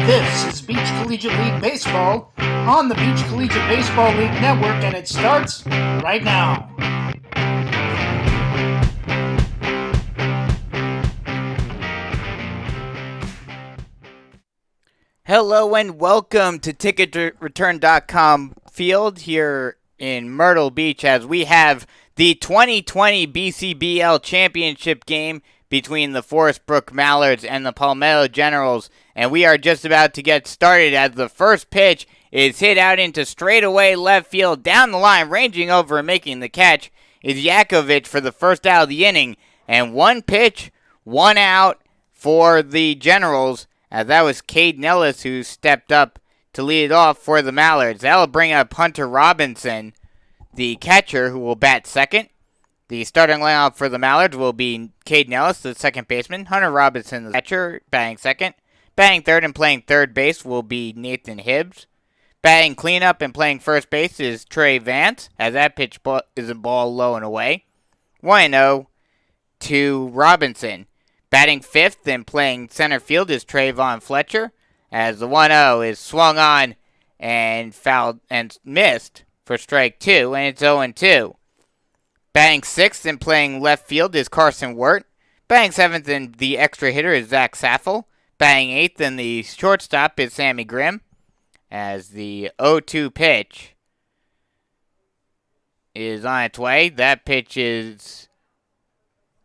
This is Beach Collegiate League Baseball on the Beach Collegiate Baseball League Network, and it starts right now. Hello and welcome to TicketReturn.com field here in Myrtle Beach as we have the 2020 BCBL Championship game between the Forestbrook Mallards and the Palmetto Generals, and we are just about to get started as the first pitch is hit out into straightaway left field. Down the line, ranging over and making the catch is Yakovich for the first out of the inning, and one pitch, one out for the Generals, as that was Cade Nellis who stepped up to lead it off for the Mallards. That'll bring up Hunter Robinson, the catcher, who will bat second. The starting lineup for the Mallards will be Cade Nellis, the second baseman, Hunter Robinson, the catcher, batting second. Batting third and playing third base will be Nathan Hibbs. Batting cleanup and playing first base is Trey Vance, as that pitch is a ball low and away. 1-0 to Robinson. Batting fifth and playing center field is Trayvon Fletcher, as the 1-0 is swung on and fouled and missed for strike two, and it's 0-2. Batting sixth and playing left field is Carson Wirt. Batting seventh and the extra hitter is Zach Saffel. Batting eighth and the shortstop is Sammy Grimm, as the 0-2 pitch is on its way. That pitch is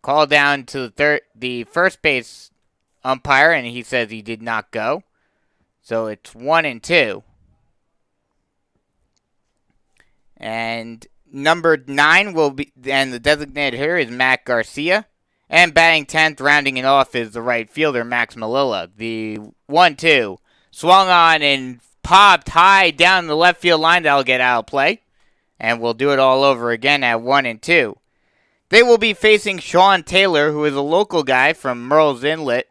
called down to the first base umpire, and he says he did not go. So it's 1-2. And number 9 will be, and the designated hitter is Matt Garcia. And batting 10th, rounding it off, is the right fielder, Max Malilla. The 1-2 swung on and popped high down the left field line. That'll get out of play. And we'll do it all over again at 1-2. They will be facing Sean Taylor, who is a local guy from Merle's Inlet.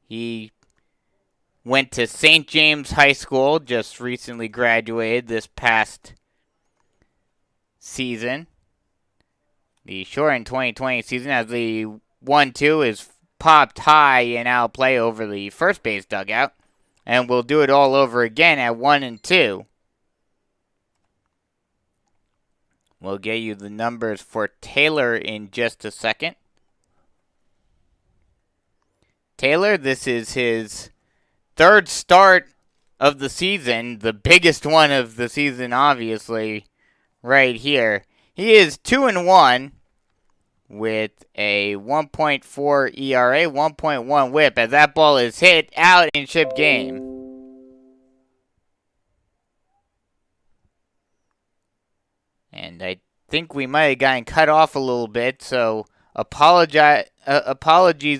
He went to St. James High School, just recently graduated this past season. The shortened 2020 season, as the 1-2 is popped high and out of play over the first base dugout. And we'll do it all over again at 1-2. We'll get you the numbers for Taylor in just a second. Taylor, this is his third start of the season, the biggest one of the season, obviously, right here. He is 2-1 with a 1.4 ERA, 1.1 whip, as that ball is hit out in chip game. And I think we might have gotten cut off a little bit, so apologies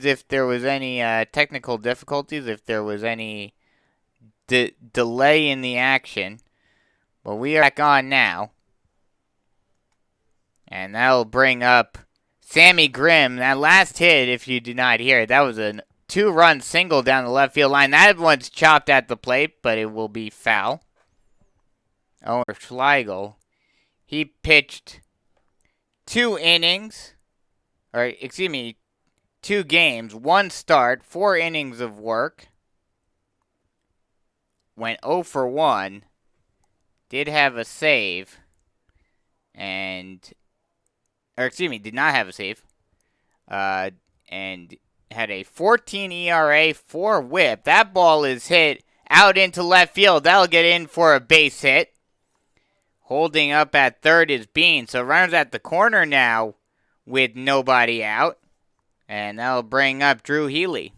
if there was any technical difficulties, if there was any delay in the action. But we are back on now. And that'll bring up Sammy Grimm. That last hit, if you did not hear it, that was a 2-run single down the left field line. That one's chopped at the plate, but it will be foul. Owen Schlegel. He pitched 2 games, 1 start, 4 innings of work. Went 0 for 1. Did have a save. Did not have a save. And had a 14 ERA, 4 whip. That ball is hit out into left field. That'll get in for a base hit. Holding up at third is Bean. So runners at the corner now with nobody out. And that'll bring up Drew Healy.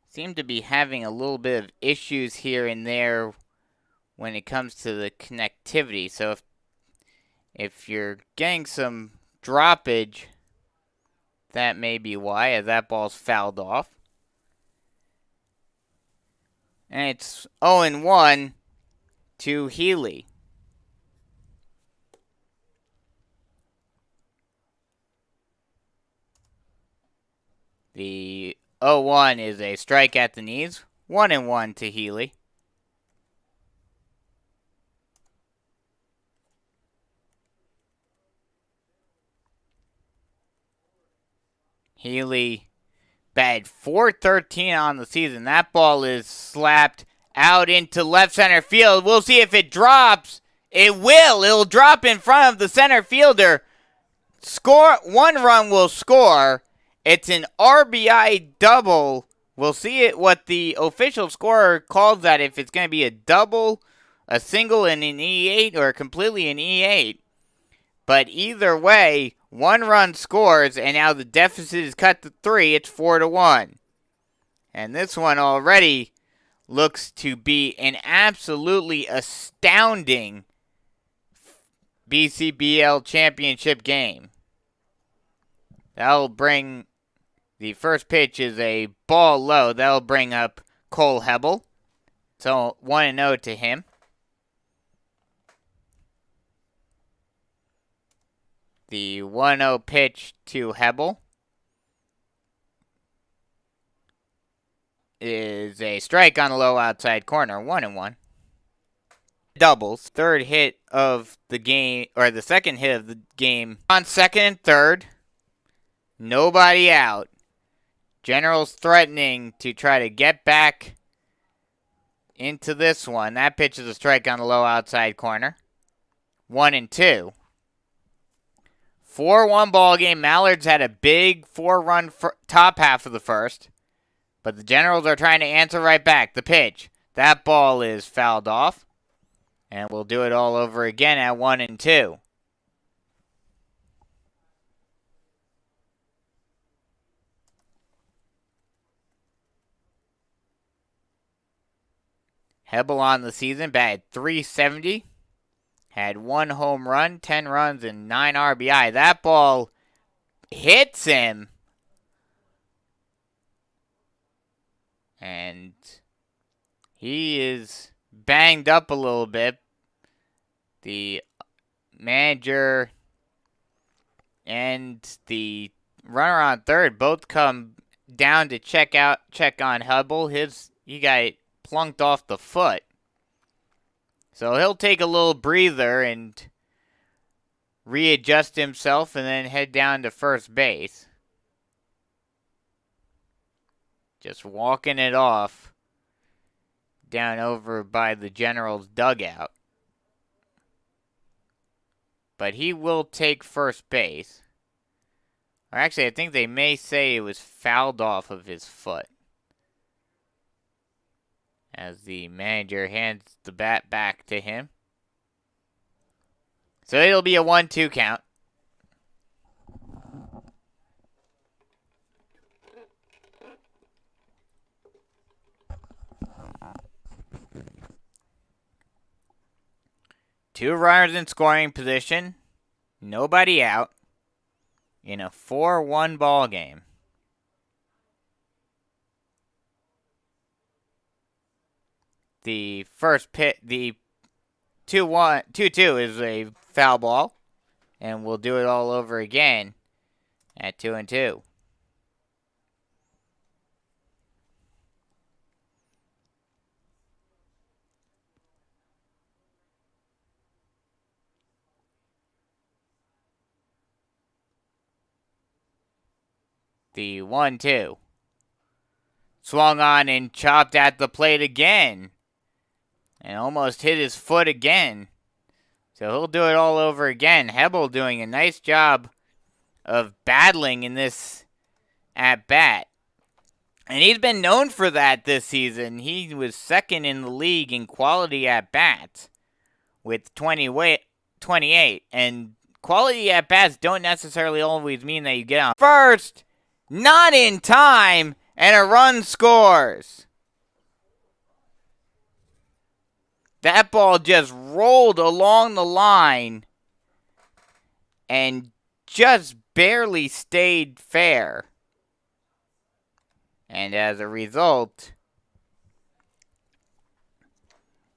Seem to be having a little bit of issues here and there when it comes to the connectivity. So if you're getting some droppage, that may be why, as that ball's fouled off. And it's 0-1 to Healy. The 0-1 is a strike at the knees. 1-1 to Healy. Healy batted .413 on the season. That ball is slapped out into left center field. We'll see if it drops. It will. It'll drop in front of the center fielder. Score. One run will score. It's an RBI double. We'll see what the official scorer calls that, if it's going to be a double, a single, and an E8, or completely an E8. But either way, one run scores, and now the deficit is cut to 3. It's 4-1. And this one already looks to be an absolutely astounding BCBL Championship game. That'll bring, the first pitch is a ball low. That'll bring up Cole Hebel. So 1-0 to him. The 1-0 pitch to Hebel is a strike on the low outside corner. 1-1. Doubles. Third hit of the game, or the second hit of the game. On second and third. Nobody out. Generals threatening to try to get back into this one. That pitch is a strike on the low outside corner. 1-2. 4-1 ball game. Mallards had a big 4-run top half of the first, but the Generals are trying to answer right back. The pitch. That ball is fouled off, and we'll do it all over again at 1-2. Hebel on the season batted .370. Had 1 home run, 10 runs, and 9 RBI. That ball hits him. And he is banged up a little bit. The manager and the runner on third both come down to check on Hebel. He got plunked off the foot. So he'll take a little breather and readjust himself and then head down to first base. Just walking it off down over by the Generals' dugout. But he will take first base. Or actually, I think they may say it was fouled off of his foot, as the manager hands the bat back to him. So it'll be a 1-2 count. Two runners in scoring position. Nobody out. In a 4-1 ball game. The first pit, the 2-2 is a foul ball, and we'll do it all over again at 2-2. The 1-2. Swung on and chopped at the plate again. And almost hit his foot again. So he'll do it all over again. Hebel doing a nice job of battling in this at-bat. And he's been known for that this season. He was second in the league in quality at-bats with 28. And quality at-bats don't necessarily always mean that you get on first. Not in time. And a run scores. That ball just rolled along the line and just barely stayed fair. And as a result,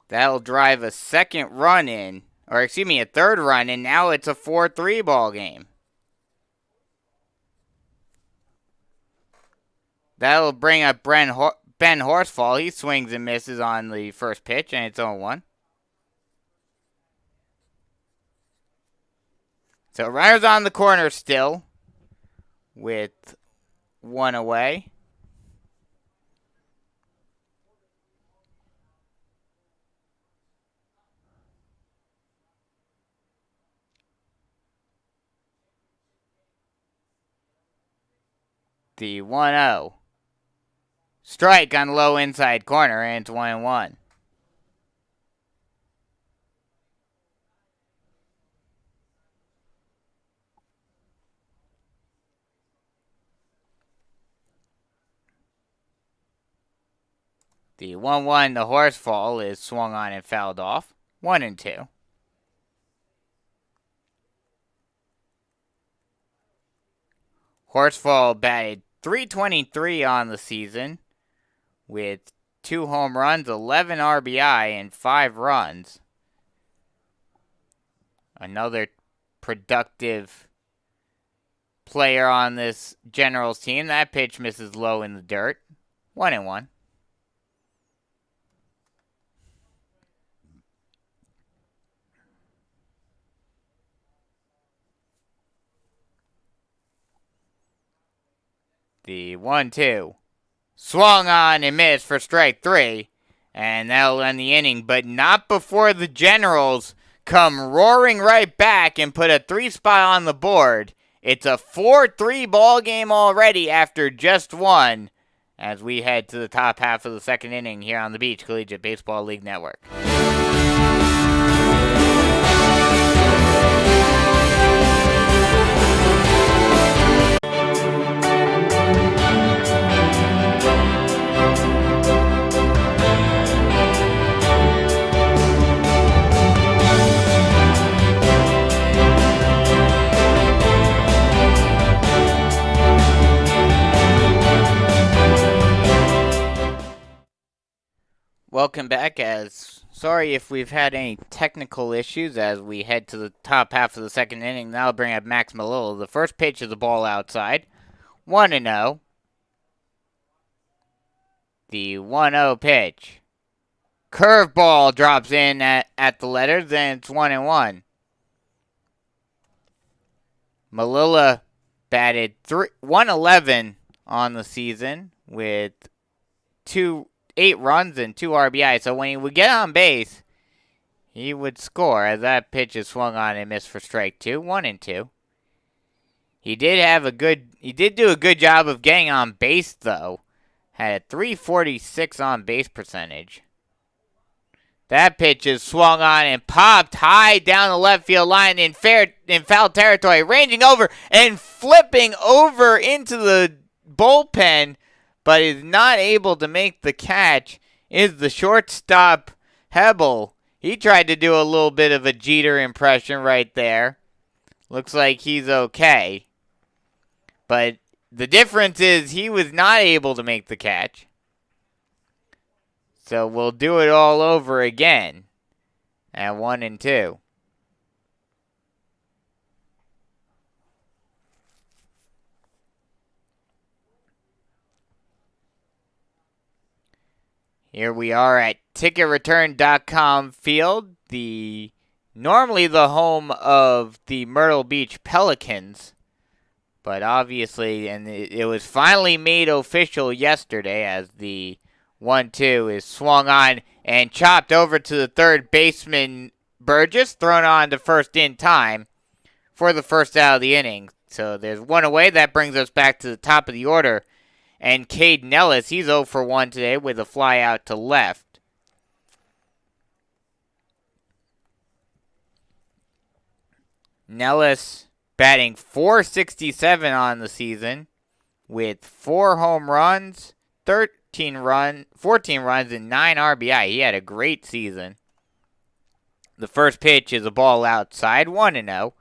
that'll drive a second run in, or excuse me, a third run, and now it's a 4-3 ball game. That'll bring up Ben Horsfall. He swings and misses on the first pitch, and it's 0-1. So runners on the corner still with one away. The 1-0. Strike on low inside corner, and it's 1-1. The 1-1, the horsefall is swung on and fouled off. 1-2. Horsefall batted .323 on the season with 2 home runs, 11 RBI, and 5 runs. Another productive player on this Generals team. That pitch misses low in the dirt. 1-1. The 1-2. Swung on and missed for strike 3. And that'll end the inning, but not before the Generals come roaring right back and put a 3 spot on the board. It's a 4-3 ball game already after just one, as we head to the top half of the second inning here on the Beach Collegiate Baseball League Network. Welcome back. Sorry if we've had any technical issues as we head to the top half of the second inning. That'll bring up Max Malilla. The first pitch is a ball outside. 1-0. The 1-0 pitch. Curveball drops in at the letters, and it's 1-1. Malilla batted 111 on the season with 8 runs and 2 RBI. So when he would get on base, he would score as that pitch is swung on and missed for strike 2. 1-2. He did do a good job of getting on base though. Had a .346 on base percentage. That pitch is swung on and popped high down the left field line in foul territory, ranging over and flipping over into the bullpen, but is not able to make the catch, is the shortstop, Hebel. He tried to do a little bit of a Jeter impression right there. Looks like he's okay. But the difference is he was not able to make the catch. So we'll do it all over again at 1-2. Here we are at ticketreturn.com field, normally the home of the Myrtle Beach Pelicans, but obviously, and it was finally made official yesterday as the 1-2 is swung on and chopped over to the third baseman Burgess, thrown on to first in time for the first out of the inning. So there's one away. That brings us back to the top of the order. And Cade Nellis, he's 0 for 1 today with a fly out to left. Nellis batting .467 on the season with 4 home runs, 14 runs, and 9 RBI. He had a great season. The first pitch is a ball outside, 1-0.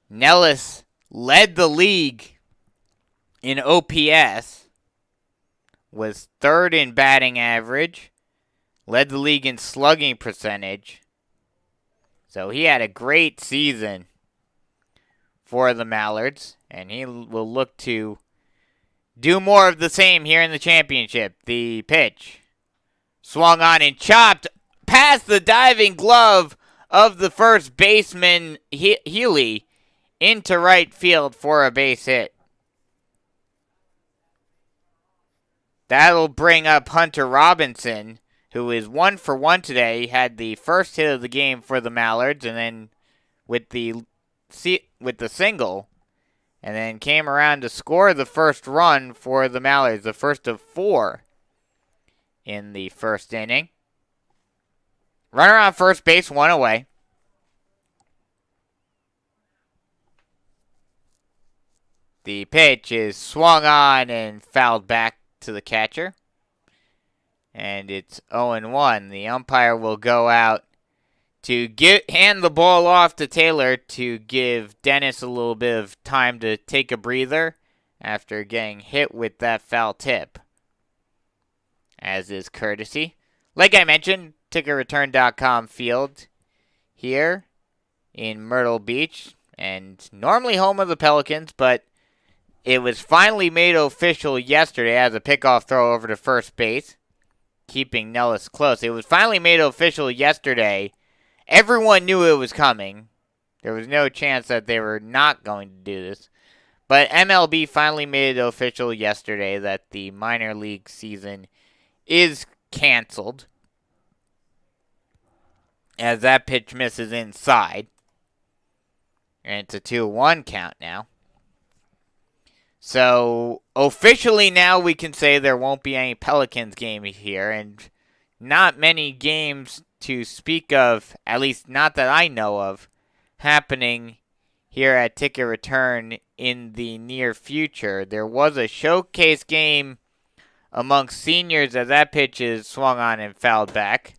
Nellis led the league in OPS, was 3rd in batting average, led the league in slugging percentage. So he had a great season for the Mallards, and he will look to do more of the same here in the championship. The pitch swung on and chopped past the diving glove of the first baseman, Healy, into right field for a base hit. That'll bring up Hunter Robinson, who is 1-for-1 today. He had the first hit of the game for the Mallards, and then with the single, and then came around to score the first run for the Mallards, the first of 4 in the first inning. Runner on first base, 1 away. The pitch is swung on and fouled back to the catcher. And it's 0-1. The umpire will go out to hand the ball off to Taylor to give Dennis a little bit of time to take a breather after getting hit with that foul tip, as is courtesy. Like I mentioned, TicketReturn.com field here in Myrtle Beach, and normally home of the Pelicans, but it was finally made official yesterday as a pickoff throw over to first base, keeping Nellis close. It was finally made official yesterday. Everyone knew it was coming. There was no chance that they were not going to do this. But MLB finally made it official yesterday that the minor league season is canceled, as that pitch misses inside. And it's a 2-1 count now. So, officially now we can say there won't be any Pelicans game here, and not many games to speak of, at least not that I know of, happening here at Ticket Return in the near future. There was a showcase game amongst seniors as that pitch is swung on and fouled back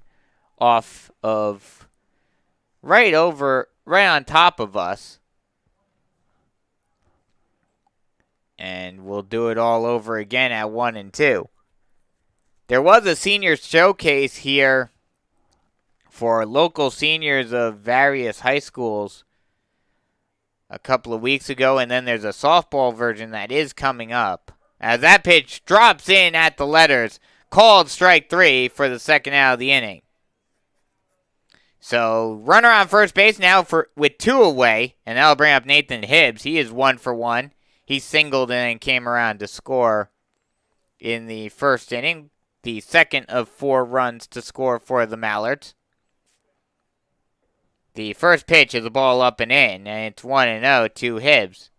off of right on top of us. And we'll do it all over again at 1 and 2. There was a senior showcase here for local seniors of various high schools a couple of weeks ago, and then there's a softball version that is coming up. As that pitch drops in at the letters, called strike 3 for the second out of the inning. So, runner on first base now with 2 away, and that'll bring up Nathan Hibbs. He is 1-for-1. He singled and came around to score in the first inning, the second of 4 runs to score for the Mallards. The first pitch is a ball up and in, and it's 1-0 to Hibbs.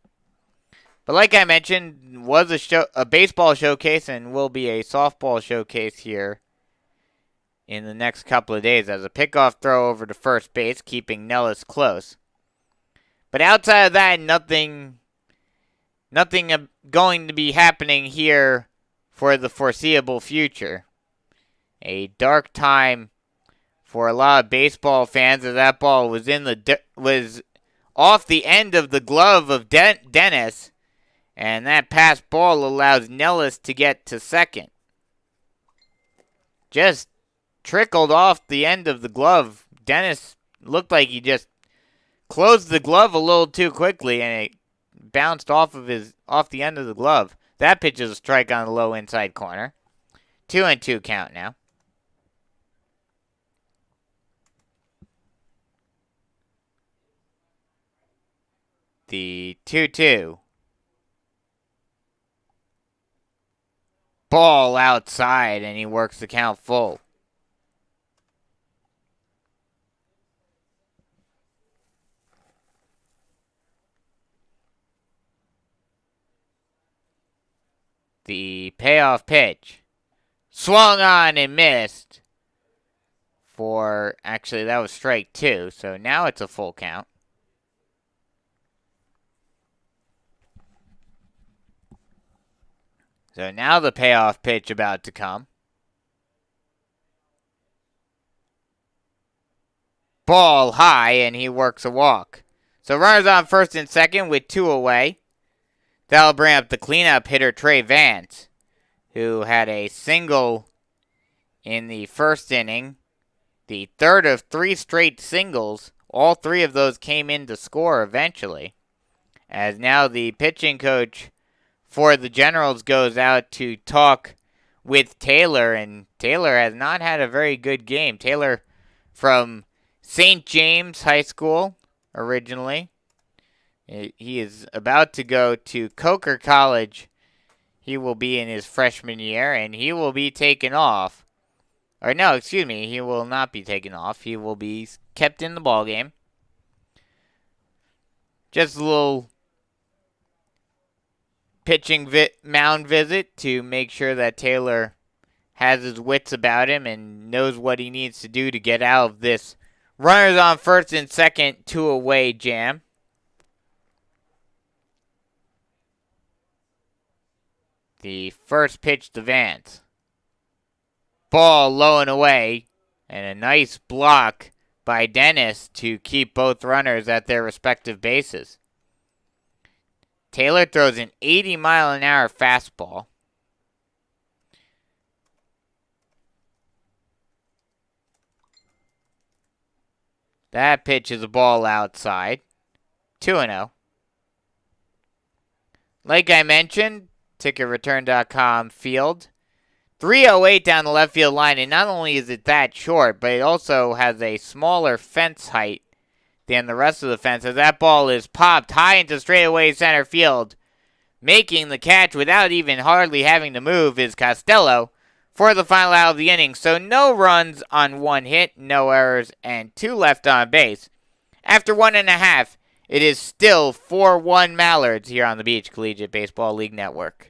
But like I mentioned, was a baseball showcase and will be a softball showcase here in the next couple of days as a pickoff throw over to first base, keeping Nellis close. But outside of that, nothing going to be happening here for the foreseeable future. A dark time for a lot of baseball fans as that ball was was off the end of the glove of Dennis, and that pass ball allows Nellis to get to second. Just trickled off the end of the glove. Dennis looked like he just closed the glove a little too quickly, and it bounced off the end of the glove. That pitch is a strike on the low inside corner. 2-2 count now. The 2-2. Ball outside, and he works the count full. The payoff pitch. Swung on and missed. Actually, that was strike 2, so now it's a full count. So now the payoff pitch about to come. Ball high, and he works a walk. So runners on first and second with 2 away. That'll bring up the cleanup hitter, Trey Vance, who had a single in the first inning. The third of 3 straight singles. All 3 of those came in to score eventually. As now the pitching coach for the Generals goes out to talk with Taylor, and Taylor has not had a very good game. Taylor from St. James High School originally. He is about to go to Coker College He will be in his freshman year, and he will be taken off. Or no, excuse me, he will not be taken off. He will be kept in the ball game. Just a little pitching mound visit to make sure that Taylor has his wits about him and knows what he needs to do to get out of this runners on first and second, 2 away jam. The first pitch to Vance. Ball low and away, and a nice block by Dennis to keep both runners at their respective bases. Taylor throws an 80-mile-an-hour fastball. That pitch is a ball outside. 2-0. Like I mentioned, ticketreturn.com field. 308 down the left field line, and not only is it that short, but it also has a smaller fence height than the rest of the fence, as that ball is popped high into straightaway center field. Making the catch without even hardly having to move is Costello for the final out of the inning. So no runs on 1 hit, no errors, and 2 left on base. After 1.5, it is still 4-1 Mallards here on the Beach Collegiate Baseball League Network.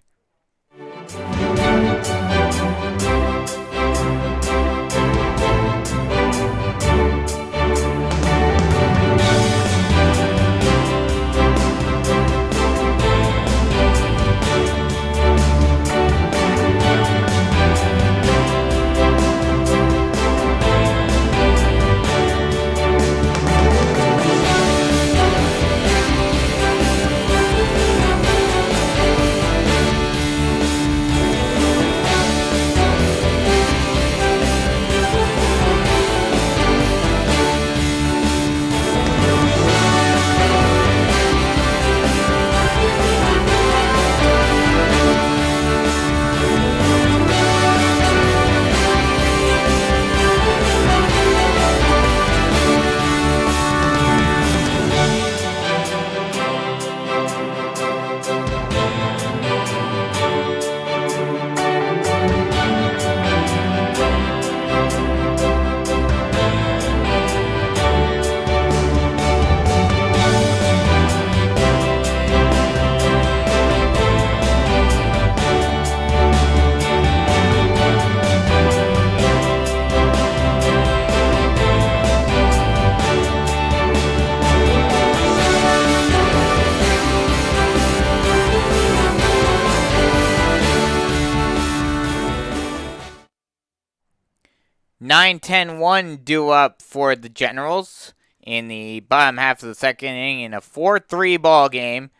Nine 10-1 due up for the Generals in the bottom half of the second inning in a 4-3 ball game.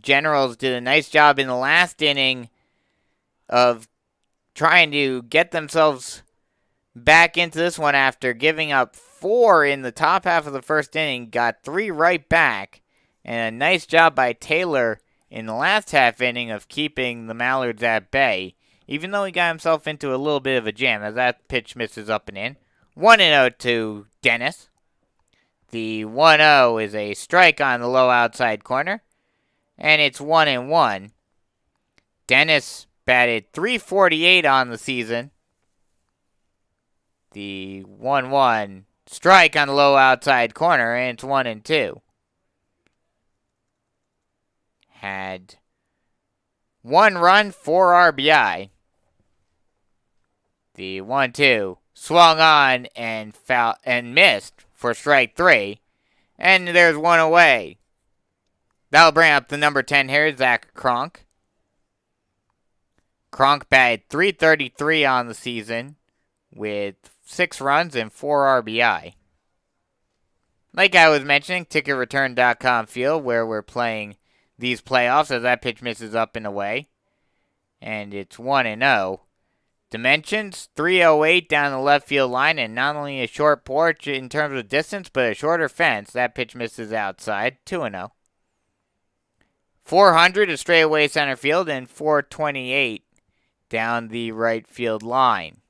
Generals did a nice job in the last inning of trying to get themselves back into this one after giving up 4 in the top half of the first inning. Got 3 right back, and a nice job by Taylor in the last half inning of keeping the Mallards at bay, even though he got himself into a little bit of a jam as that pitch misses up and in. 1-0 to Dennis. The 1-0 is a strike on the low outside corner, and it's 1-1. Dennis batted .348 on the season. The 1-1 strike on the low outside corner, and it's 1-2. Had 1 run, 4 RBI. The 1-2 swung on and missed for strike 3, and there's 1 away. That'll bring up the number 10 here, Zach Cronk. Cronk batted .333 on the season with 6 runs and 4 RBI. Like I was mentioning, ticketreturn.com field where we're playing these playoffs as that pitch misses up and away. And it's 1-0. Dimensions, 308 down the left field line, and not only a short porch in terms of distance, but a shorter fence. That pitch misses outside, 2-0. 400 to straightaway center field, and 428 down the right field line.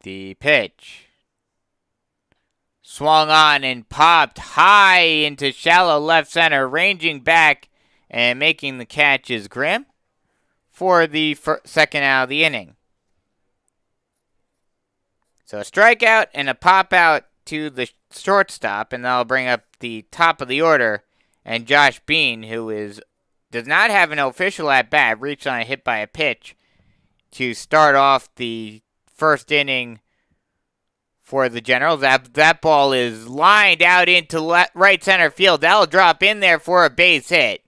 The pitch. Swung on and popped high into shallow left center, ranging back and making the catch is Grimm for the second out of the inning. So a strikeout and a pop out to the shortstop, and that'll bring up the top of the order. And Josh Bean, who does not have an official at bat, reached on a hit by a pitch to start off the first inning for the Generals. That ball is lined out into right center field. That'll drop in there for a base hit.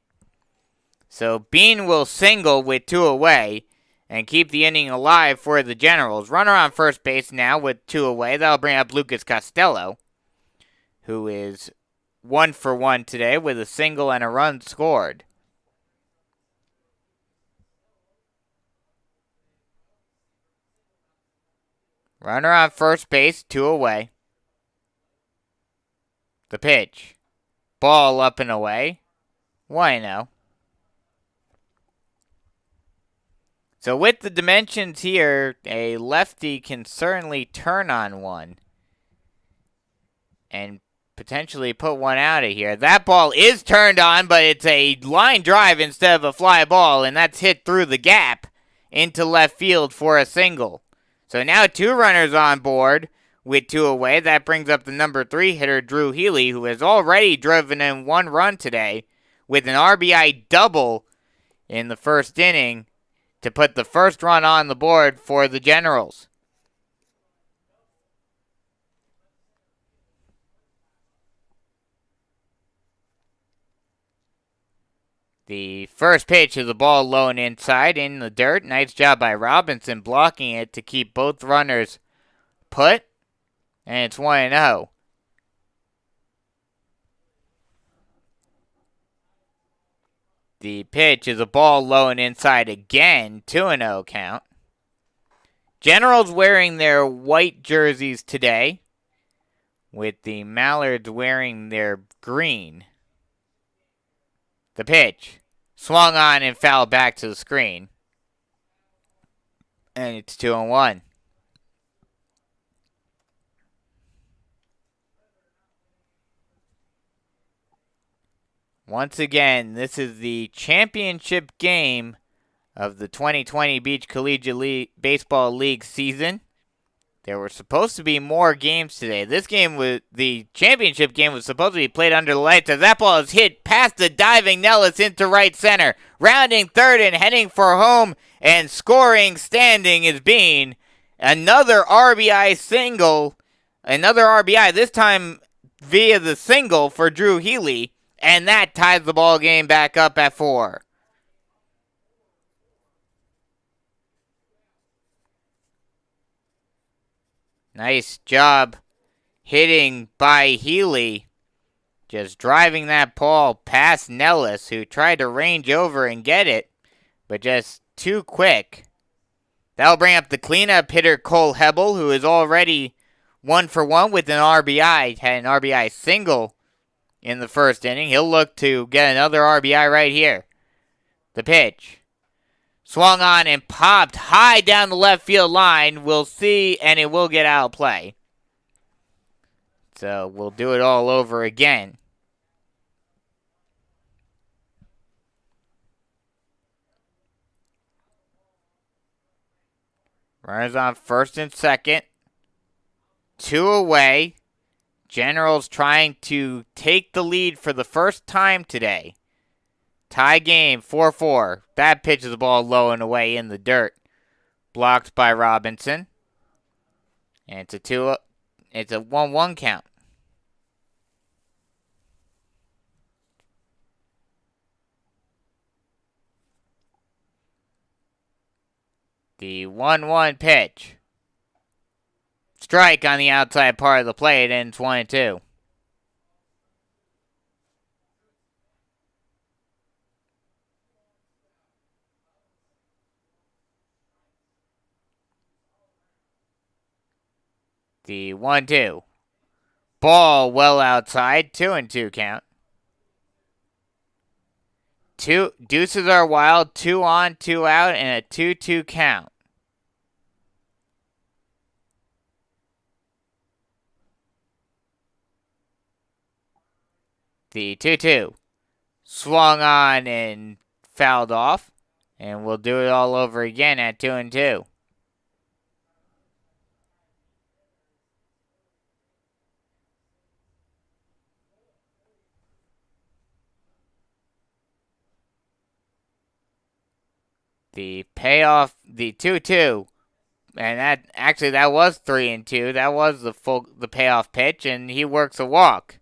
So Bean will single with 2 away and keep the inning alive for the Generals. Runner on first base now with 2 away. That'll bring up Lucas Costello, who is 1 for 1 today with a single and a run scored. Runner on first base, 2 away. The pitch. Ball up and away. 1-0. So with the dimensions here, a lefty can certainly turn on one and potentially put one out of here. That ball is turned on, but it's a line drive instead of a fly ball, and that's hit through the gap into left field for a single. So now 2 runners on board with 2 away. That brings up the number 3 hitter, Drew Healy, who has already driven in 1 run today with an RBI double in the first inning to put the first run on the board for the Generals. The first pitch is the ball low and inside in the dirt. Nice job by Robinson blocking it to keep both runners put. And it's 1-0. The pitch is a ball low and inside again. 2-0 count. Generals wearing their white jerseys today, with the Mallards wearing their green. The pitch. Swung on and fouled back to the screen. And it's 2-1. Once again, this is the championship game of the 2020 Beach Collegiate Baseball League season. There were supposed to be more games today. The championship game was supposed to be played under the lights as that ball is hit past the diving Nellis into right center. Rounding third and heading for home and scoring standing is Bean. Another RBI single. Another RBI, this time via the single for Drew Healy. And that ties the ball game back up at 4. Nice job hitting by Healy. Just driving that ball past Nellis, who tried to range over and get it, but just too quick. That'll bring up the cleanup hitter, Cole Hebel, who is already 1 for 1 with an RBI. Had an RBI single in the first inning. He'll look to get another RBI right here. The pitch. Swung on and popped high down the left field line. We'll see, and it will get out of play. So we'll do it all over again. Runners on first and second. 2 away. Generals trying to take the lead for the first time today. Tie game, 4-4. That pitches the ball low and away in the dirt. Blocked by Robinson. And it's a 1-1 count. The 1-1 pitch. Strike on the outside part of the plate, and it's 1-2. The 1-2. Ball well outside, 2-2 count. Deuces are wild, 2 on, 2 out, and a 2-2 count. The 2-2 swung on and fouled off. And we'll do it all over again at 2-2. The payoff, the 2-2, and that was 3-2. That was the payoff pitch, and he works a walk.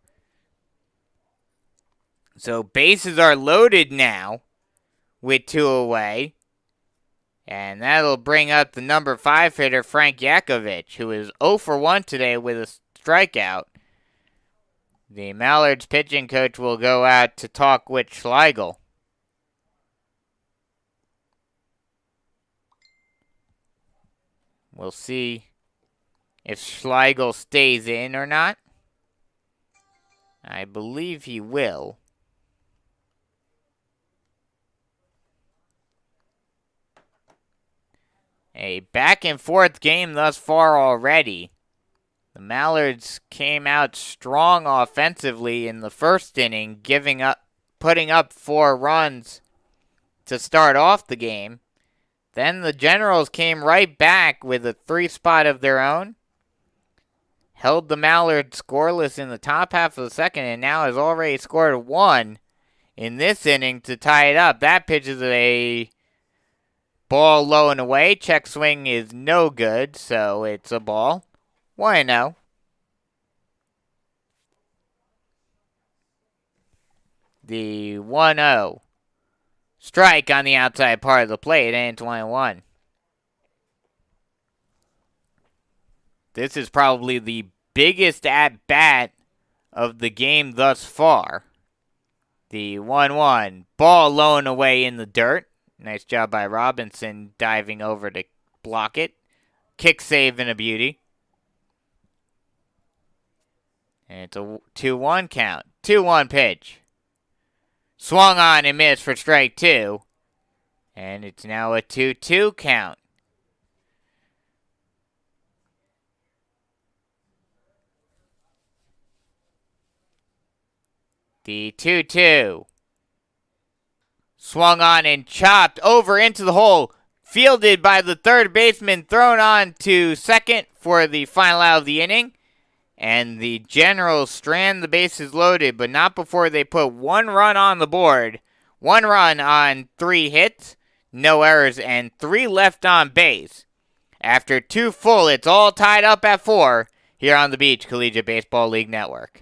So bases are loaded now with 2 away. And that'll bring up the number 5 hitter, Frank Yakovich, who is 0 for 1 today with a strikeout. The Mallards pitching coach will go out to talk with Schlegel. We'll see if Schlegel stays in or not. I believe he will. A back and forth game thus far already. The Mallards came out strong offensively in the first inning, putting up 4 runs to start off the game. Then the Generals came right back with a 3 spot of their own. Held the Mallards scoreless in the top half of the second and now has already scored 1 in this inning to tie it up. That pitch is a ball low and away. Check swing is no good, so it's a ball. 1-0. The 1-0. Strike on the outside part of the plate, and 21. This is probably the biggest at-bat of the game thus far. The 1-1. Ball low and away in the dirt. Nice job by Robinson diving over to block it. Kick save and a beauty. And it's a 2-1 count. 2-1 pitch. Swung on and missed for strike 2. And it's now a 2-2 count. The 2-2. Swung on and chopped over into the hole. Fielded by the third baseman. Thrown on to second for the final out of the inning. And the Generals strand the bases loaded, but not before they put 1 run on the board. 1 run on 3 hits, no errors, and 3 left on base. After 2 full, it's all tied up at 4 here on the Beach Collegiate Baseball League Network.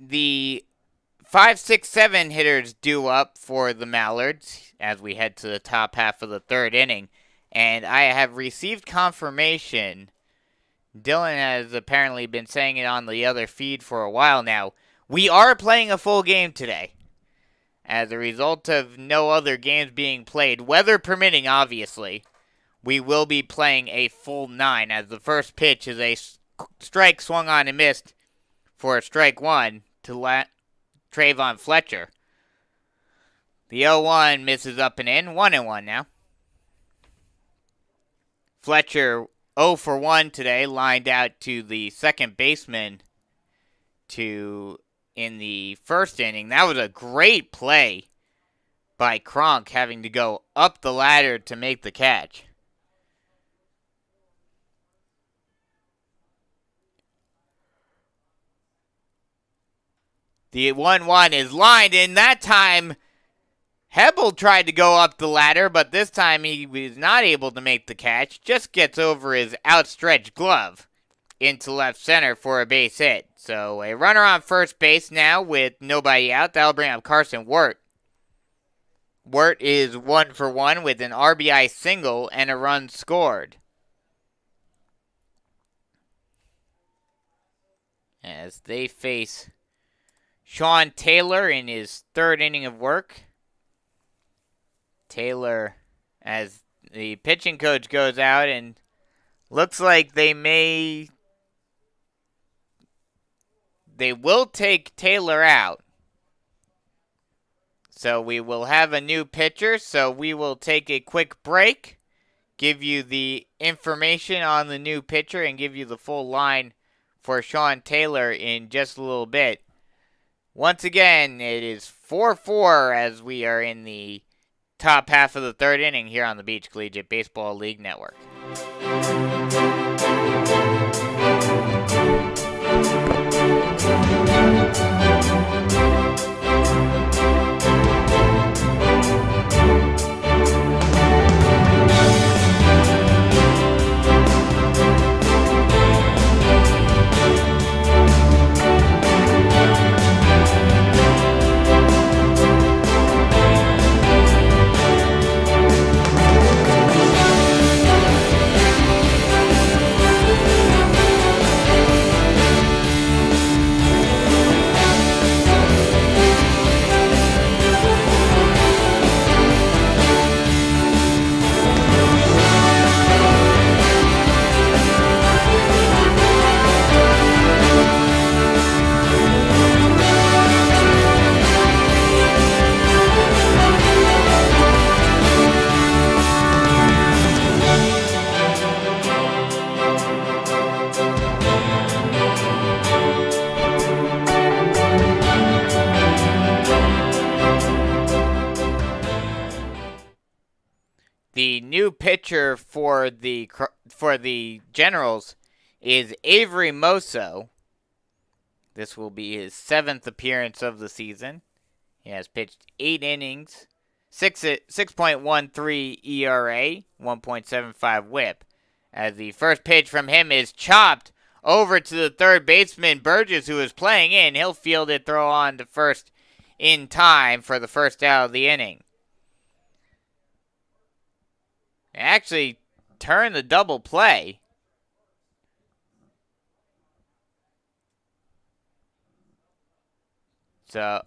The 5, 6, 7 hitters due up for the Mallards as we head to the top half of the third inning. And I have received confirmation. Dylan has apparently been saying it on the other feed for a while now. We are playing a full game today. As a result of no other games being played, weather permitting, obviously, we will be playing a full 9 as the first pitch is a strike swung on and missed for a strike 1 to Trayvon Fletcher. The 0-1 misses up and in, 1-1 now. Fletcher 0 for 1 today, lined out to the second baseman in the first inning. That was a great play by Cronk, having to go up the ladder to make the catch. The 1-1 is lined, and that time Hebel tried to go up the ladder, but this time he was not able to make the catch. Just gets over his outstretched glove into left center for a base hit. So a runner on first base now with nobody out. That'll bring up Carson Wirt. Wirt is 1 for 1 with an RBI single and a run scored. As they face Sean Taylor in his third inning of work. Taylor, as the pitching coach goes out, and looks like they will take Taylor out. So we will have a new pitcher, so we will take a quick break, give you the information on the new pitcher, and give you the full line for Sean Taylor in just a little bit. Once again, it is 4-4 as we are in the top half of the third inning here on the Beach Collegiate Baseball League Network. The new pitcher for the Generals is Avery Mosso. This will be his 7th appearance of the season. He has pitched 8 innings, 6.13 ERA, 1.75 WHIP. As the first pitch from him is chopped over to the third baseman Burgess, who is playing in. He'll field it, throw on to first in time for the first out of the inning. Actually turn the double play. So,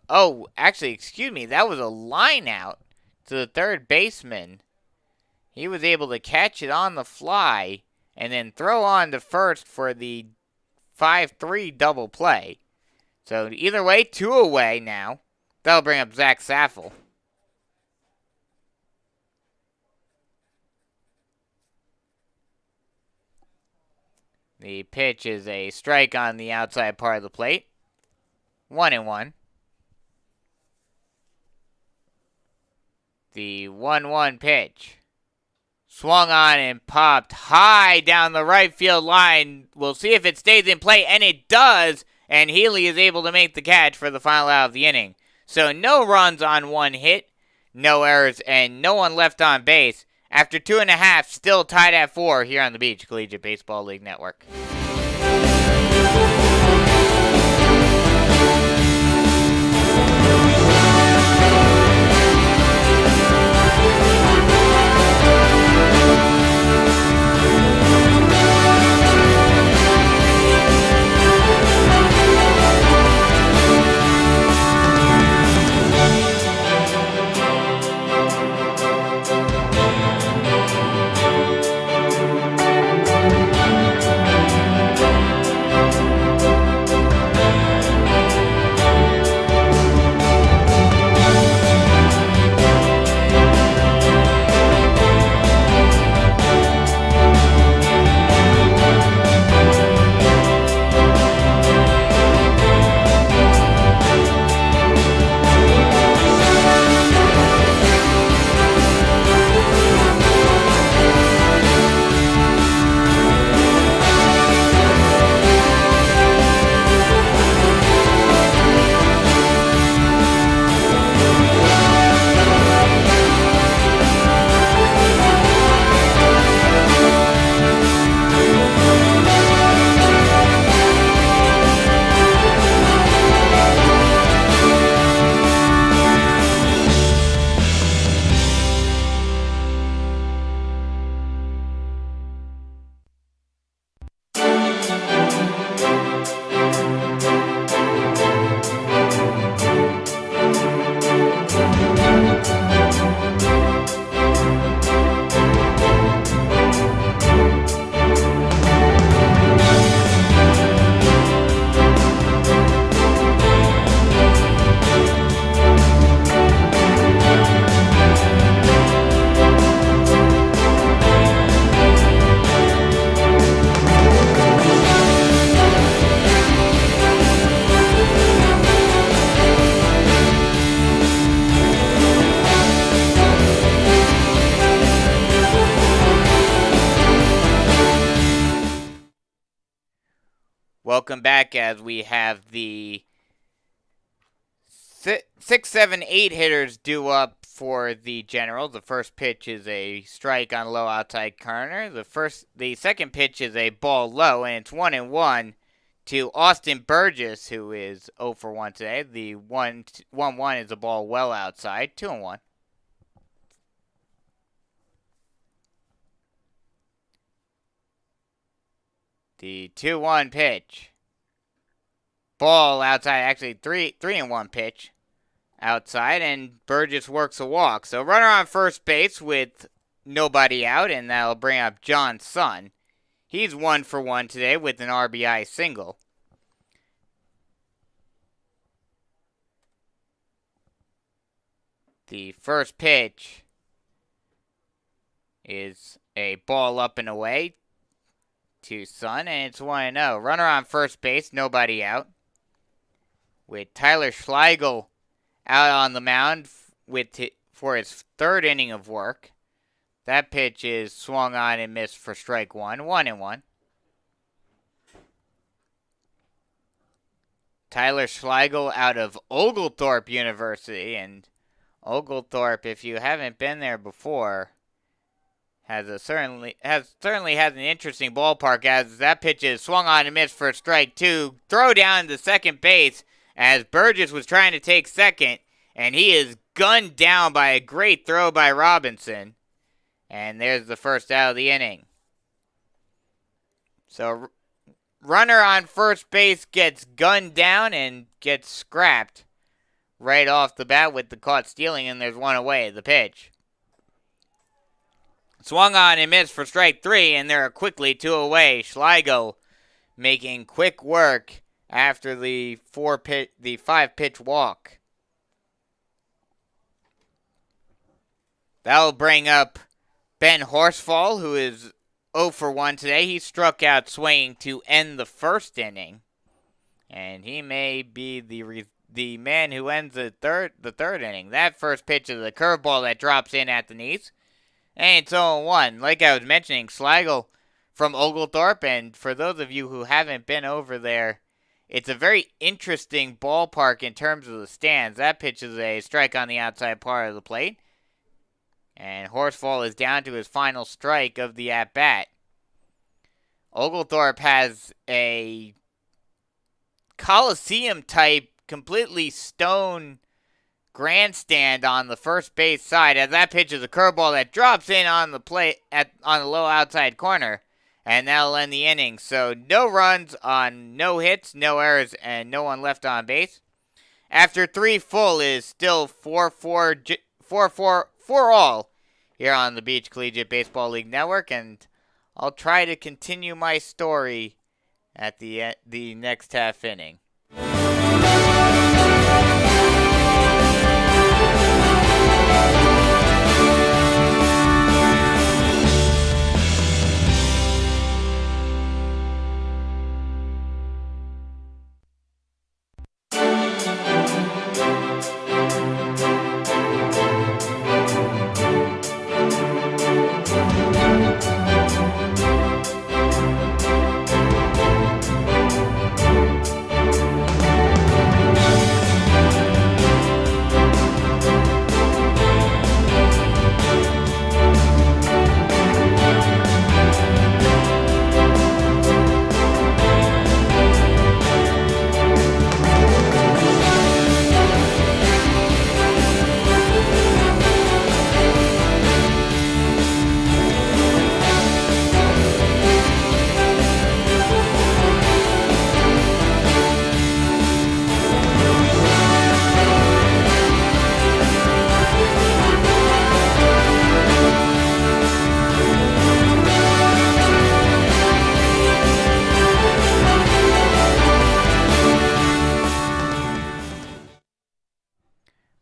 excuse me, that was a line out to the third baseman. He was able to catch it on the fly and then throw on to first for the 5-3 double play. So either way, 2 away now. That'll bring up Zach Saffel. The pitch is a strike on the outside part of the plate. 1-1. The 1-1 pitch. Swung on and popped high down the right field line. We'll see if it stays in play, and it does. And Healy is able to make the catch for the final out of the inning. So no runs on 1 hit, no errors, and no one left on base. After 2.5, still tied at 4 here on the Beach Collegiate Baseball League Network. welcome back as we have the 6, 7, 8 hitters due up for the Generals. The first pitch is a strike on low outside corner. The second pitch is a ball low, and it's 1-1 to Austin Burgess, who is 0 for 1 today. The 1-1 is a ball well outside, 2-1. The 2-1 pitch. Ball outside, actually 3-1 pitch outside, and Burgess works a walk. So runner on first base with nobody out, and that'll bring up John Sun. He's 1 for 1 today with an RBI single. The first pitch is a ball up and away to Sun, and it's 1-0. Runner on first base, nobody out, with Tyler Schlegel out on the mound for his third inning of work. That pitch is swung on and missed for strike one, 1-1. Tyler Schlegel out of Oglethorpe University, and Oglethorpe, if you haven't been there before, certainly has an interesting ballpark, as that pitch is swung on and missed for strike two. Throw down to second base as Burgess was trying to take second, and he is gunned down by a great throw by Robinson. And there's the first out of the inning. So runner on first base gets gunned down and gets scrapped right off the bat with the caught stealing, and there's one away. The pitch swung on and missed for strike three, and there are quickly two away. Schlegel making quick work after the 5-pitch walk. That'll bring up Ben Horsfall, who is 0 for 1 today. He struck out swinging to end the first inning, and he may be the man who ends the third inning. That first pitch is a curveball that drops in at the knees, and it's 0-1. Like I was mentioning, Schlegel from Oglethorpe, and for those of you who haven't been over there, it's a very interesting ballpark in terms of the stands. That pitch is a strike on the outside part of the plate, and Horsfall is down to his final strike of the at-bat. Oglethorpe has a Coliseum-type, completely stone grandstand on the first base side, as that pitch is a curveball that drops in on the plate on the low outside corner, and that'll end the inning. So no runs on no hits, no errors, and no one left on base. After 3 full is still 4-4 all here on the Beach Collegiate Baseball League Network, and I'll try to continue my story at the next half inning.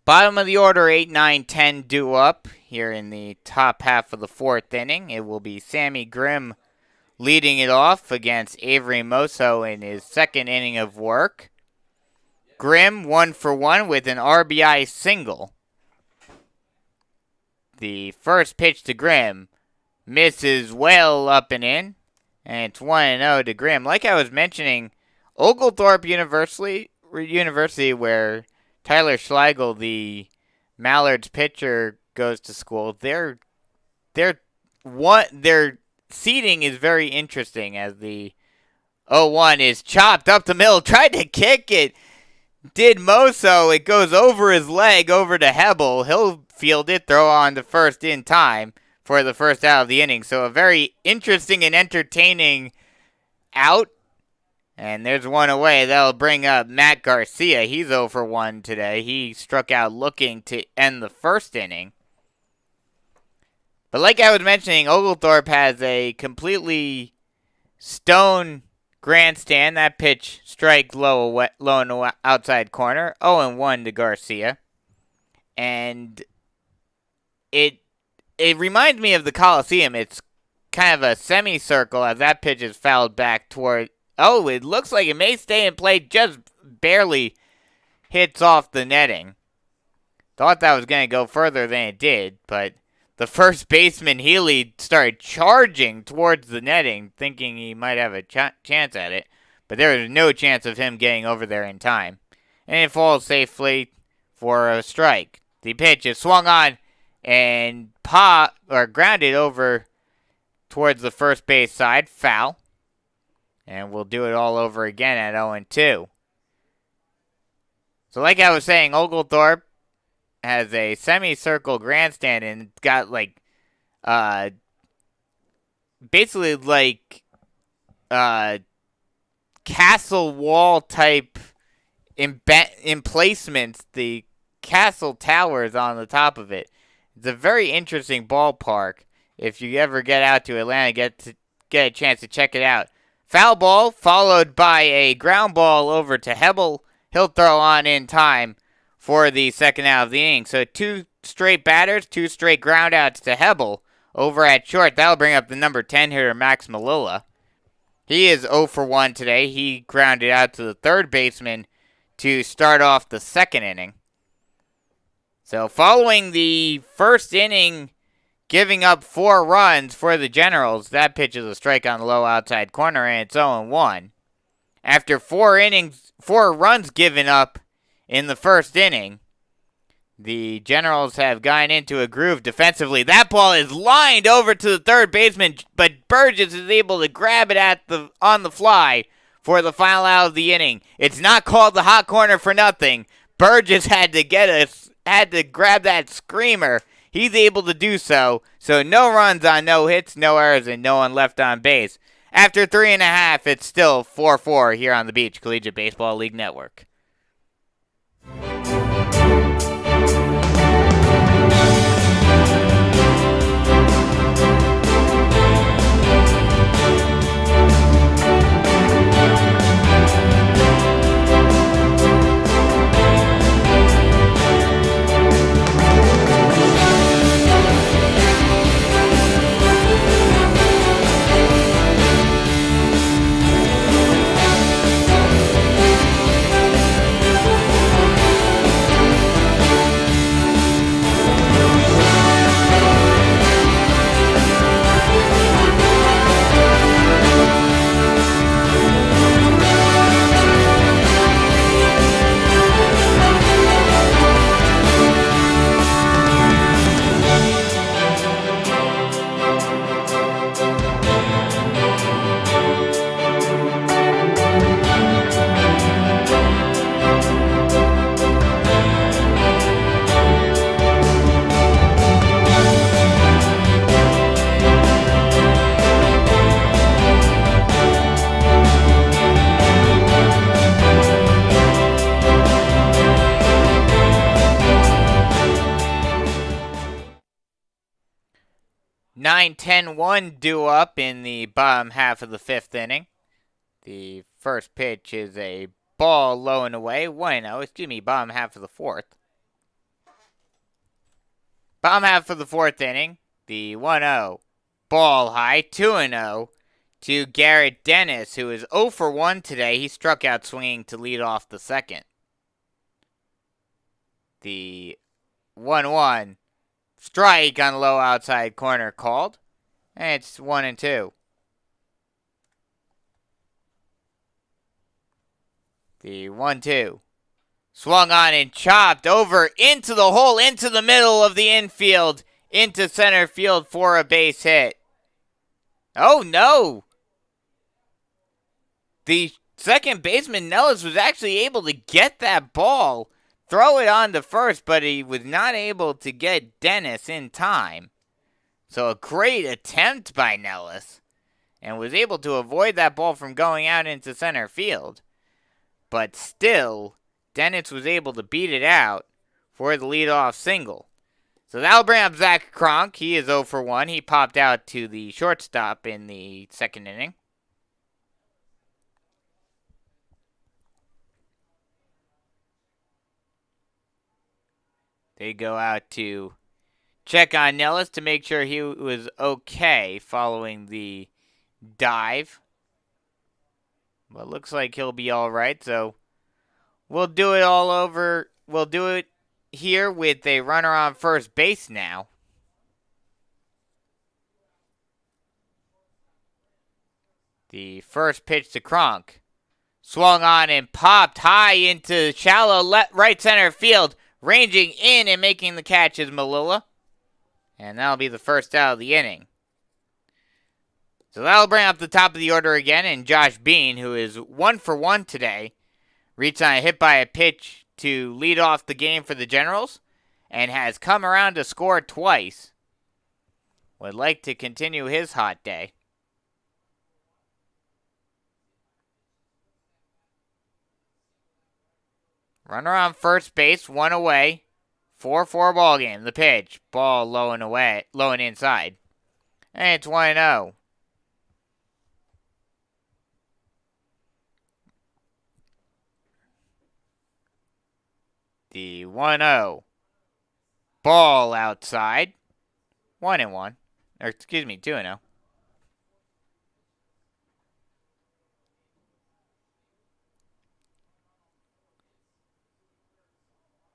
Bottom of the order, 8, 9, 10 due up here in the top half of the fourth inning. It will be Sammy Grimm leading it off against Avery Moso in his second inning of work. Grimm 1 for 1 with an RBI single. The first pitch to Grimm misses well up and in, and it's 1-0 to Grimm. Like I was mentioning, Oglethorpe University, where Tyler Schlegel, the Mallards pitcher, goes to school, their seating is very interesting as the 0-1 is chopped up the middle, tried to kick it, did Moso, it goes over his leg, over to Hebel, he'll field it, throw on to first in time for the first out of the inning. So a very interesting and entertaining out. And there's one away. That'll bring up Matt Garcia. He's 0 for 1 today. He struck out looking to end the first inning. But like I was mentioning, Oglethorpe has a completely stone grandstand. That pitch strike low in the outside corner. 0-1 to Garcia. And it reminds me of the Coliseum. It's kind of a semicircle as that pitch is fouled back toward... Oh, it looks like it may stay in play, just barely hits off the netting. Thought that was going to go further than it did, but the first baseman, Healy, started charging towards the netting, thinking he might have a chance at it, but there was no chance of him getting over there in time. And it falls safely for a strike. The pitch is swung on and grounded over towards the first base side, foul. And we'll do it all over again at 0-2. So like I was saying, Oglethorpe has a semicircle grandstand and it's got basically like castle wall type emplacements, the castle towers on the top of it. It's a very interesting ballpark. If you ever get out to Atlanta, get a chance to check it out. Foul ball followed by a ground ball over to Hebel. He'll throw on in time for the second out of the inning. So 2 straight batters, 2 straight ground outs to Hebel over at short. That'll bring up the number 10 hitter, Max Malilla. He is 0 for 1 today. He grounded out to the third baseman to start off the second inning. So following the first inning, giving up 4 runs for the Generals, that pitch is a strike on the low outside corner, and it's 0-1. After 4 runs given up in the first inning, the Generals have gotten into a groove defensively. That ball is lined over to the third baseman, but Burgess is able to grab it on the fly for the final out of the inning. It's not called the hot corner for nothing. Burgess had to grab that screamer. He's able to do so. So no runs on no hits, no errors, and no one left on base. After 3.5, it's still 4-4 here on the Beach Collegiate Baseball League Network. Nine 10-1 due up in the bottom half of the 5th inning. The first pitch is a ball low and away. 1-0, bottom half of the 4th. Bottom half of the 4th inning, the 1-0 ball high, 2-0 to Garrett Dennis, who is 0 for 1 today. He struck out swinging to lead off the second. The 1-1 strike on the low outside corner called. And it's 1-2. The 1-2. Swung on and chopped over into the hole, into the middle of the infield, into center field for a base hit. Oh no! The second baseman, Nellis, was actually able to get that ball, throw it on to first, but he was not able to get Dennis in time. So a great attempt by Nellis, and was able to avoid that ball from going out into center field. But still, Dennis was able to beat it out for the leadoff single. So that'll bring up Zach Cronk. He is 0 for 1. He popped out to the shortstop in the second inning. They go out to check on Nellis to make sure he was okay following the dive. But looks like he'll be all right, so we'll do it all over. We'll do it here with a runner on first base now. The first pitch to Cronk. Swung on and popped high into shallow right center field. Ranging in and making the catch is Malilla. And that'll be the first out of the inning. So that'll bring up the top of the order again. And Josh Bean, who is 1 for 1 today, reached on a hit by a pitch to lead off the game for the Generals. And has come around to score twice. Would like to continue his hot day. Runner on first base, 1 away. 4-4 ball game. The pitch. Ball low and away, low and inside. And it's 1-0. The 1-0. Ball outside. 1-1. Or excuse me, 2-0.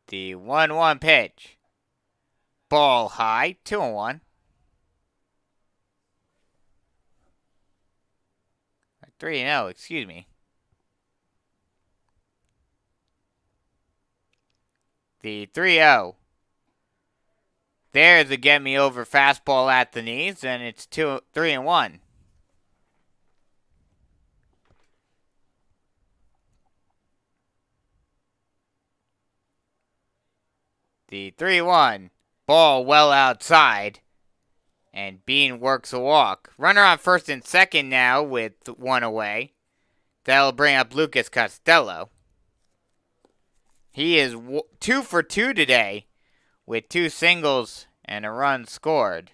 The 1-1 pitch. Ball high, 2-1. 3-0, excuse me. The 3-0. There's a get me over fastball at the knees, and it's 3-1. The 3-1. Ball well outside. And Bean works a walk. Runner on first and second now with 1 away. That'll bring up Lucas Costello. He is 2 for 2 today with 2 singles and a run scored.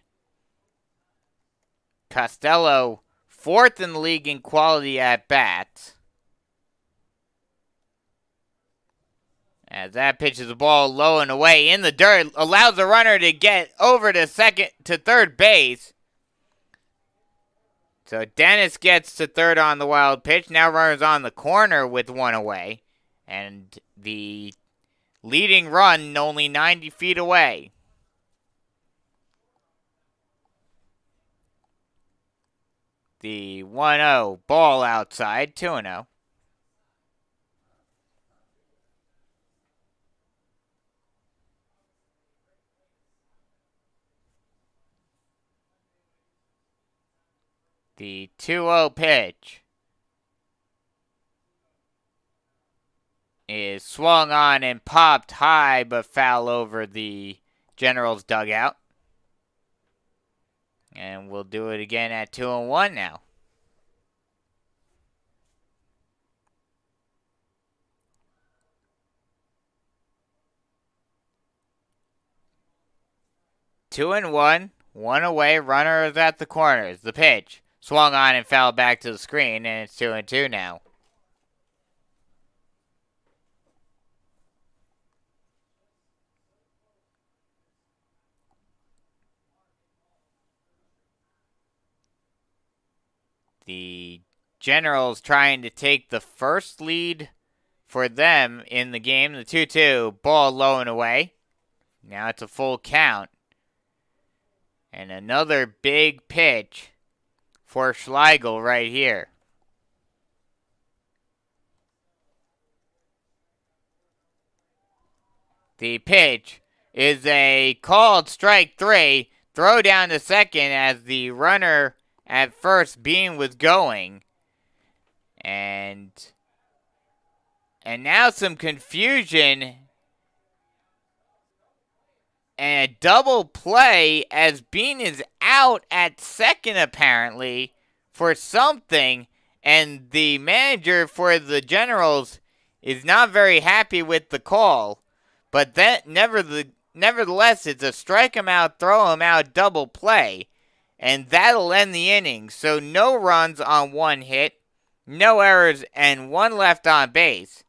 Costello, 4th in the league in quality at bats. As that pitches the ball low and away in the dirt, allows the runner to get over to third base. So Dennis gets to third on the wild pitch. Now runners on the corner with 1 away. And the leading run only 90 feet away. The 1-0 ball outside, 2-0. The 2-0 pitch is swung on and popped high but foul over the Generals dugout. And we'll do it again at 2-1 now. Two and one away, runner is at the corners. The pitch. Swung on and fell back to the screen, and it's 2-2 now. The Generals trying to take the first lead for them in the game. The 2-2, ball low and away. Now it's a full count. And another big pitch for Schlegel right here. The pitch is a called strike 3. Throw down to second as the runner at first, Bean, was going. And now some confusion and a double play as Bean is out at second apparently for something. And the manager for the Generals is not very happy with the call. But that nevertheless, it's a strike him out, throw him out double play. And that'll end the inning. So no runs on one hit, no errors, and one left on base.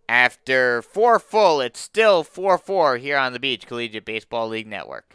After 4 full, it's still 4-4 here on the Beach Collegiate Baseball League Network.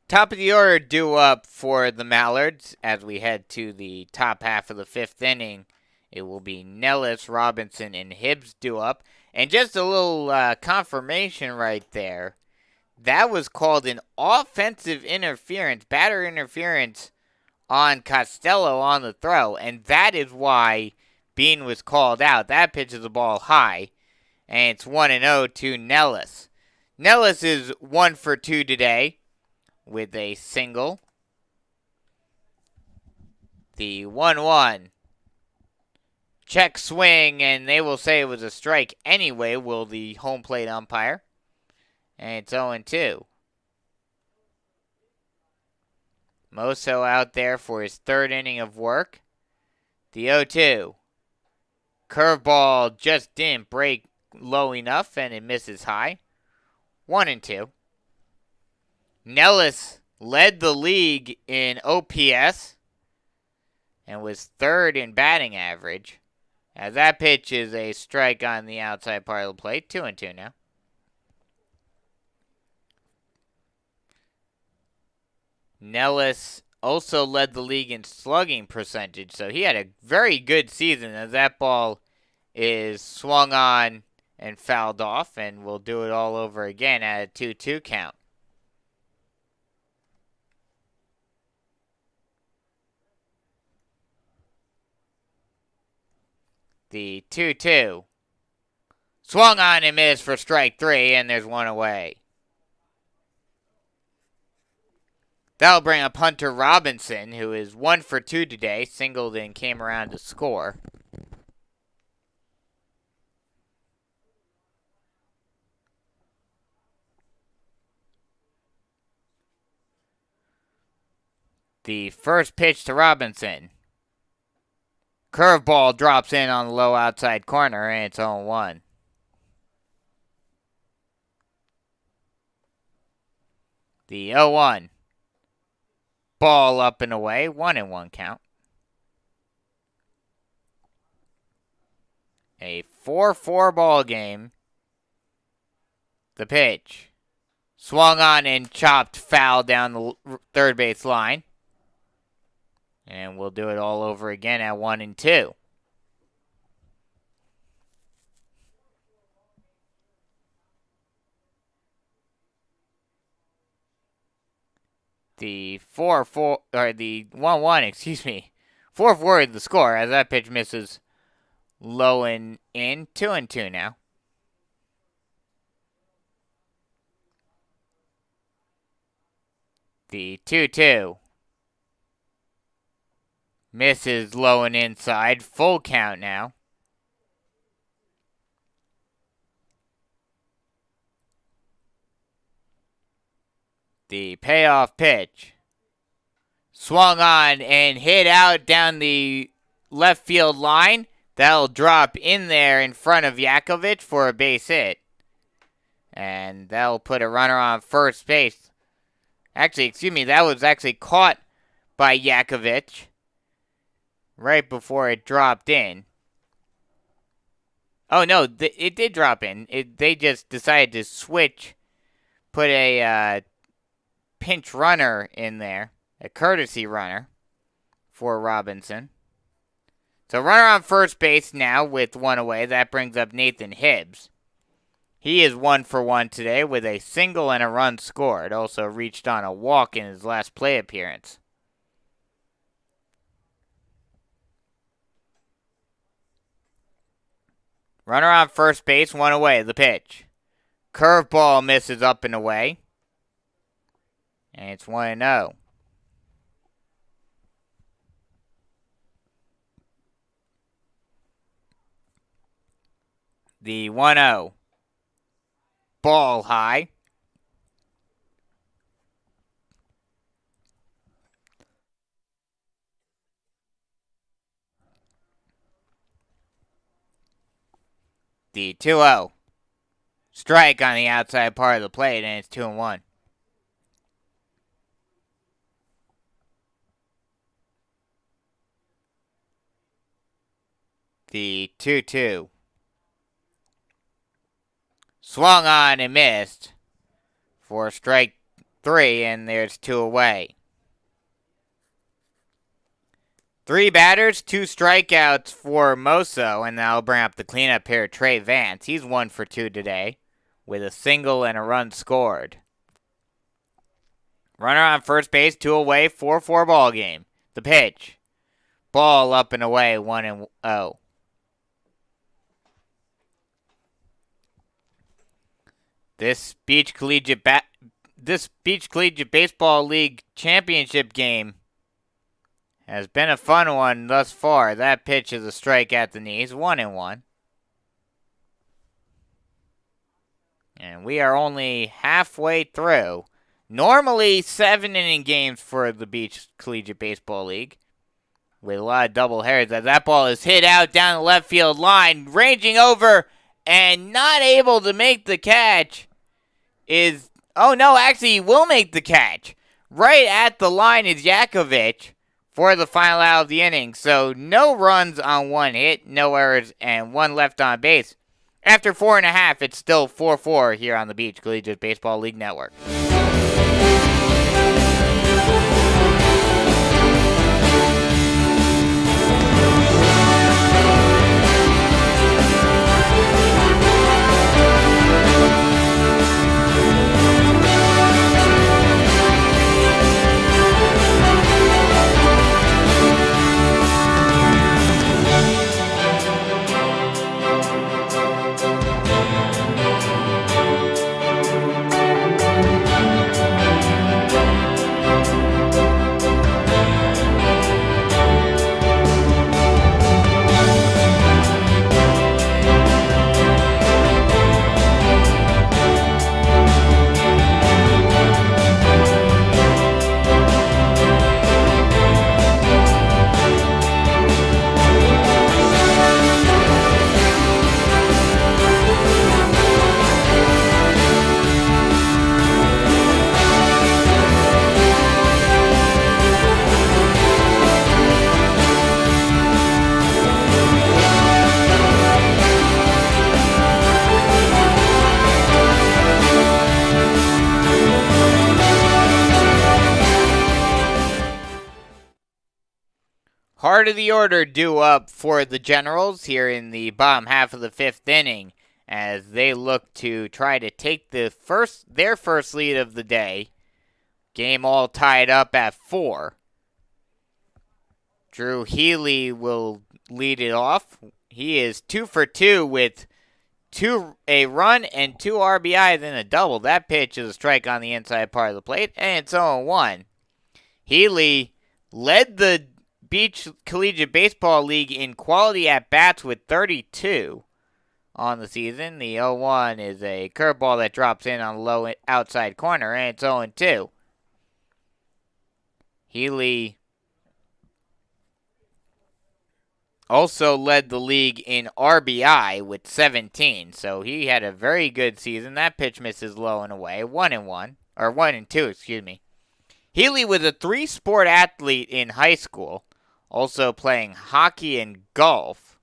Top of the order due up for the Mallards as we head to the top half of the 5th inning. It will be Nellis, Robinson, and Hibbs due up. And just a little confirmation right there. That was called an offensive interference, batter interference on Costello on the throw. And that is why Bean was called out. That pitches the ball high. And it's 1-0 to Nellis. Nellis is 1 for 2 today with a single. The 1-1. Check swing, and they will say it was a strike anyway, will the home plate umpire. And it's 0-2. Moso out there for his 3rd inning of work. The 0-2. Curveball just didn't break low enough, and it misses high. 1-2. Nellis led the league in OPS and was 3rd in batting average. As that pitch is a strike on the outside part of the plate. 2-2 now. Nellis also led the league in slugging percentage, so he had a very good season as that ball is swung on and fouled off, and we'll do it all over again at a 2-2 count. The 2-2. Swung on and missed for strike 3, and there's one away. That'll bring up Hunter Robinson, who is 1 for 2 today, singled and came around to score. The first pitch to Robinson. Curveball drops in on the low outside corner, and it's 0-1. The 0-1. Ball up and away, 1-1 count. A 4-4 ball game. The pitch. Swung on and chopped foul down the 3rd base line. And we'll do it all over again at 1-2. The 4-4 or the 1-1, excuse me. 4-4 is the score as that pitch misses low and in. 2-2 now. The 2-2 misses low and inside. Full count now. The payoff pitch. Swung on and hit out down the left field line. That'll drop in there in front of Yakovich for a base hit. And that'll put a runner on first base. Actually, excuse me, that was actually caught by Yakovich right before it dropped in. Oh, no, it did drop in. They just decided to switch, put a pinch runner in there, a courtesy runner for Robinson. So runner on first base now with one away. That brings up Nathan Hibbs. He is 1 for 1 today with a single and a run scored. Also reached on a walk in his last play appearance. Runner on first base, one away. The pitch. Curveball misses up and away. And it's 1-0. The 1-0. Ball high. The 2-0. Strike on the outside part of the plate, and it's 2-1. The 2-2. Swung on and missed for strike 3, and there's 2 away. 3 batters, 2 strikeouts for Moso, and that'll bring up the cleanup here, Trey Vance. He's 1 for 2 today with a single and a run scored. Runner on first base, 2 away, 4-4 ball game. The pitch. Ball up and away, 1-0. This Beach Collegiate Baseball League Championship game has been a fun one thus far. That pitch is a strike at the knees, 1-1. And we are only halfway through. Normally 7-inning games for the Beach Collegiate Baseball League, with a lot of double headers. As that ball is hit out down the left field line, ranging over and not able to make the catch is, oh no, actually he will make the catch. Right at the line is Yakovich for the final out of the inning. So no runs on 1 hit, no errors, and 1 left on base. After 4.5, it's still 4-4 here on the Beach Collegiate Baseball League Network. Heart of the order due up for the Generals here in the bottom half of the 5th inning as they look to try to take their first lead of the day, Game all tied up at 4. Drew Healy will lead it off. He is 2 for 2 with a run and 2 RBIs and a double. That pitch is a strike on the inside part of the plate, and it's 0-1. Healy led the Beach Collegiate Baseball League in quality at-bats with 32 on the season. The 0-1 is a curveball that drops in on the low outside corner, and it's 0-2. Healy also led the league in RBI with 17, so he had a very good season. That pitch misses low and away, 1-1, or 1-2, excuse me. Healy was a 3-sport athlete in high school, also playing hockey and golf.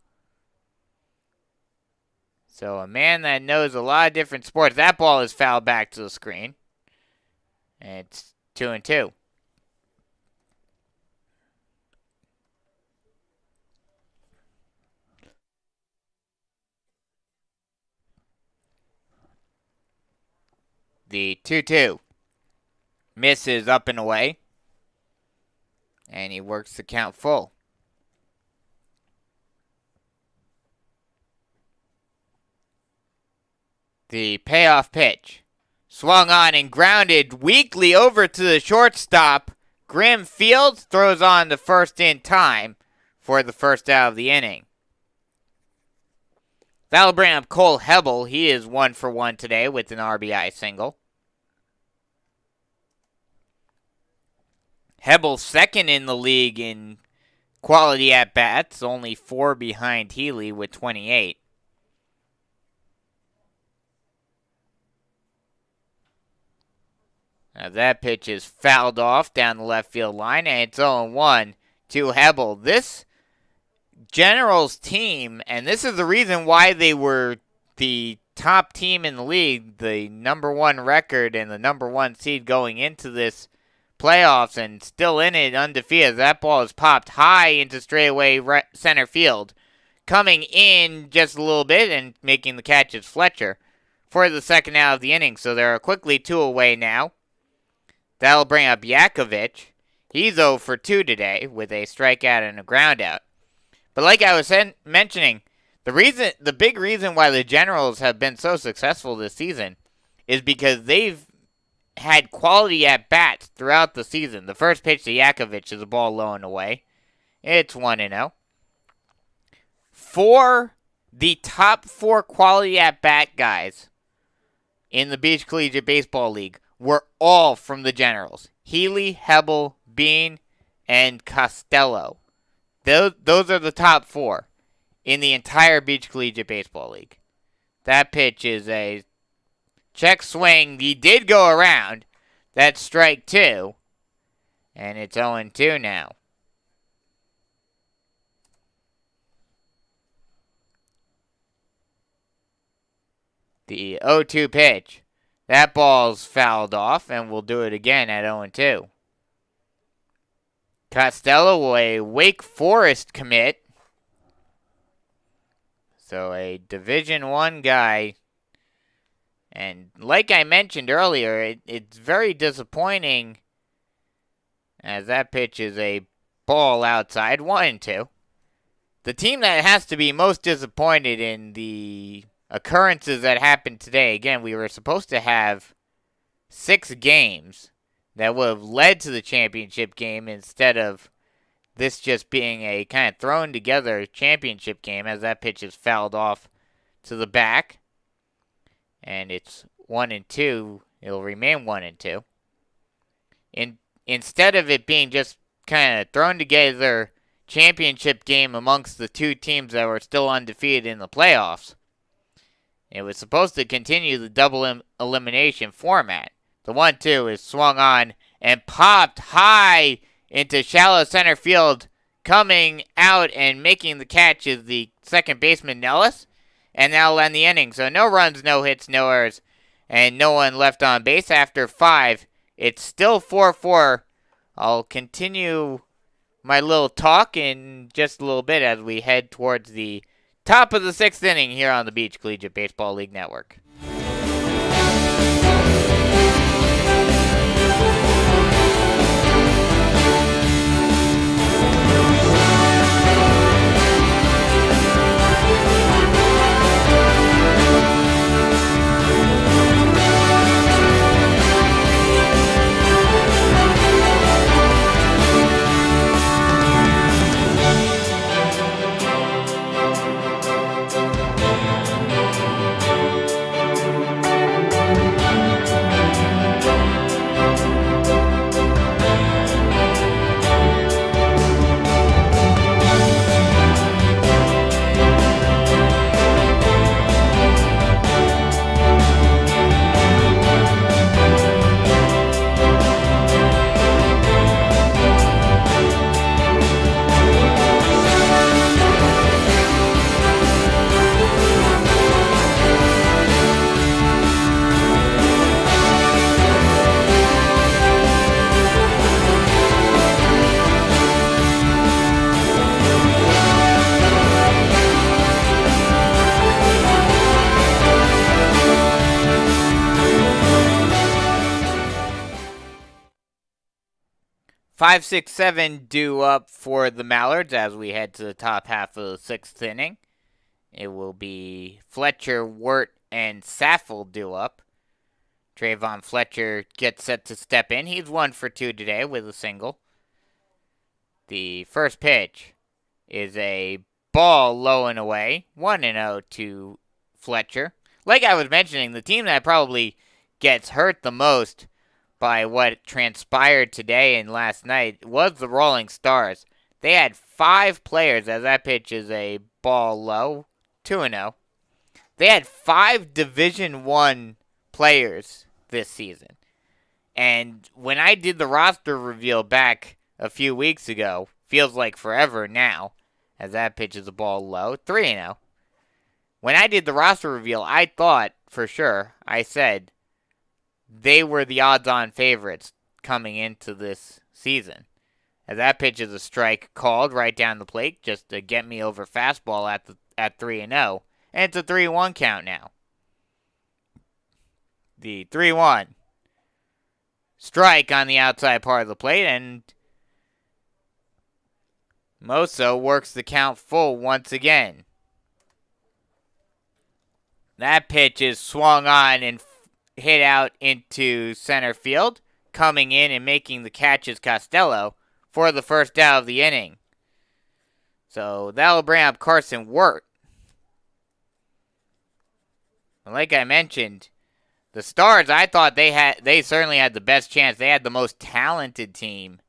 So a man that knows a lot of different sports. That ball is fouled back to the screen, and it's 2-2. The 2-2 misses up and away, and he works the count full. The payoff pitch swung on and grounded weakly over to the shortstop. Grim Fields throws on the first in time for the first out of the inning. That'll bring up Cole Hebel. He is 1 for 1 today with an RBI single. Hebel second in the league in quality at-bats, only 4 behind Healy with 28. Now that pitch is fouled off down the left field line, and it's 0-1 to Hebel. This Generals team, and this is the reason why they were the top team in the league, the number 1 record and the number 1 seed going into this playoffs, and still in it undefeated. That ball is popped high into straightaway center field. Coming in just a little bit and making the catch is Fletcher for the second out of the inning. So they're quickly 2 away now. That'll bring up Yakovich. He's 0 for 2 today with a strikeout and a groundout. But like I was mentioning, the big reason why the Generals have been so successful this season is because they've had quality at-bats throughout the season. The first pitch to Yakovich is a ball low and away. It's 1-0. The top 4 quality at-bat guys in the Beach Collegiate Baseball League were all from the Generals. Healy, Hebel, Bean, and Costello. Those are the top 4 in the entire Beach Collegiate Baseball League. That pitch is a check swing. He did go around. That's strike 2. And it's 0-2 now. The 0-2 pitch. That ball's fouled off, and we'll do it again at 0-2. Costello, a Wake Forest commit. So a Division I guy. And like I mentioned earlier, it's very disappointing as that pitch is a ball outside, 1-2. The team that has to be most disappointed in the occurrences that happened today, again, we were supposed to have 6 games that would have led to the championship game instead of this just being a kind of thrown together championship game as that pitch is fouled off to the back. And it's 1-2. It'll remain 1-2. Instead of it being just kind of thrown together championship game amongst the 2 teams that were still undefeated in the playoffs, it was supposed to continue the double elimination format. The 1-2 is swung on and popped high into shallow center field. Coming out and making the catch is the second baseman Nellis. And that'll end the inning. So no runs, no hits, no errors, and no one left on base after 5. It's still 4-4. I'll continue my little talk in just a little bit as we head towards the top of the 6th inning here on the Beach Collegiate Baseball League Network. 5, 6, 7 due up for the Mallards as we head to the top half of the 6th inning. It will be Fletcher, Wirt, and Saffold due up. Trayvon Fletcher gets set to step in. He's 1 for 2 today with a single. The first pitch is a ball low and away. 1-0 to Fletcher. Like I was mentioning, the team that probably gets hurt the most by what transpired today and last night was the Rolling Stars. They had 5 players, as that pitch is a ball low, 2-0. They had 5 Division I players this season. And when I did the roster reveal back a few weeks ago, feels like forever now, as that pitch is a ball low, 3-0. When I did the roster reveal, I thought for sure, I said, they were the odds-on favorites coming into this season. As that pitch is a strike called right down the plate, just to get me over fastball at 3-0. And it's a 3-1 count now. The 3-1 strike on the outside part of the plate, and Moso works the count full once again. That pitch is swung on and hit out into center field. Coming in and making the catch is Costello for the first out of the inning. So that'll bring up Carson Wirt. Like I mentioned, the Stars, I thought they certainly had the best chance. They had the most talented team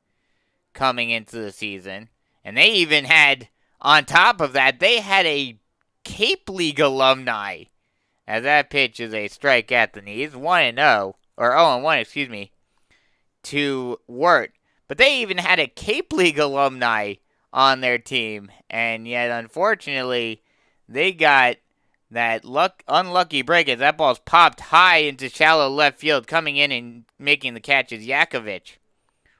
coming into the season. And they even had, on top of that, they had a Cape League alumni. As that pitch is a strike at the knees, 1-0, or 0-1, excuse me, to Wirt. But they even had a Cape League alumni on their team. And yet, unfortunately, they got that unlucky break as that ball's popped high into shallow left field. Coming in and making the catch is Yakovich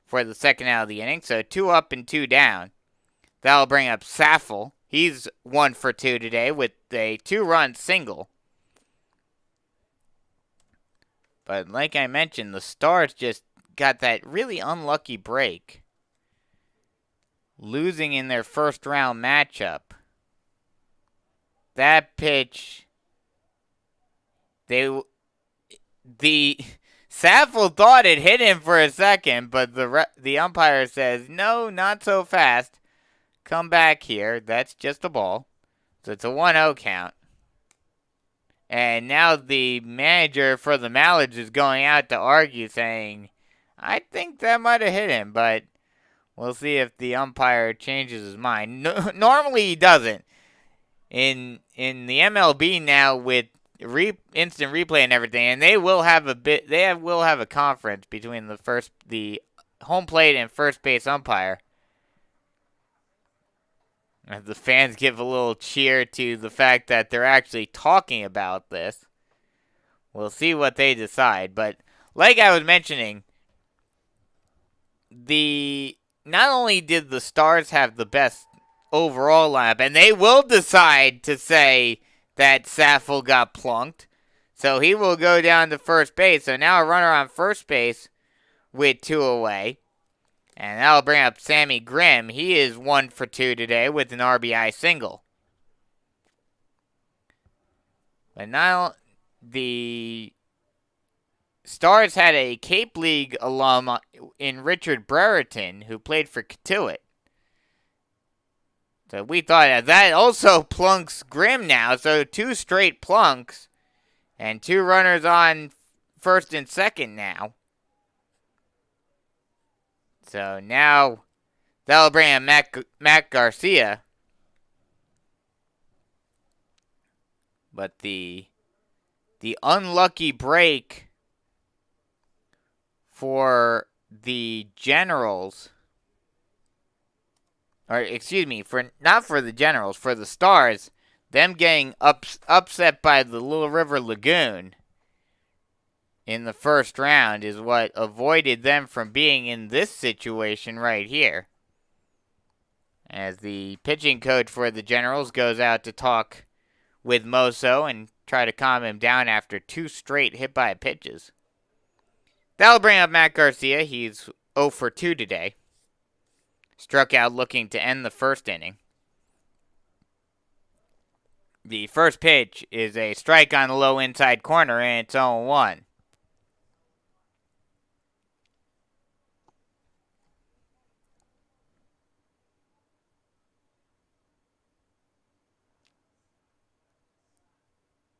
for the second out of the inning. So 2 up and 2 down. That'll bring up Saffold. He's 1 for 2 today with a 2-run single. But like I mentioned, the Stars just got that really unlucky break, losing in their first round matchup. That pitch, the Saffold thought it hit him for a second, but the umpire says, no, not so fast. Come back here. That's just a ball. So it's a 1-0 count. And now the manager for the Mallards is going out to argue, saying, I think that might have hit him, but we'll see if the umpire changes his mind. Normally he doesn't. In the MLB now with instant replay and everything, and they will have a conference between the home plate and first base umpire. As the fans give a little cheer to the fact that they're actually talking about this. We'll see what they decide. But like I was mentioning, not only did the Stars have the best overall lineup, and they will decide to say that Saffold got plunked, so he will go down to first base. So now a runner on first base with 2 away. And that'll bring up Sammy Grimm. He is 1 for 2 today with an RBI single. But now the Stars had a Cape League alum in Richard Brereton who played for Katuitt. So we thought that also plunks Grimm now. So 2 straight plunks and 2 runners on first and second now. So now that'll bring in Matt Garcia. But the unlucky break for the Generals, or excuse me, not for the Generals, for the Stars, them getting upset by the Little River Lagoon in the first round is what avoided them from being in this situation right here. As the pitching coach for the Generals goes out to talk with Moso and try to calm him down after 2 straight hit-by pitches. That'll bring up Matt Garcia. He's 0 for 2 today. struck out looking to end the first inning. The first pitch is a strike on the low inside corner, and it's 0-1.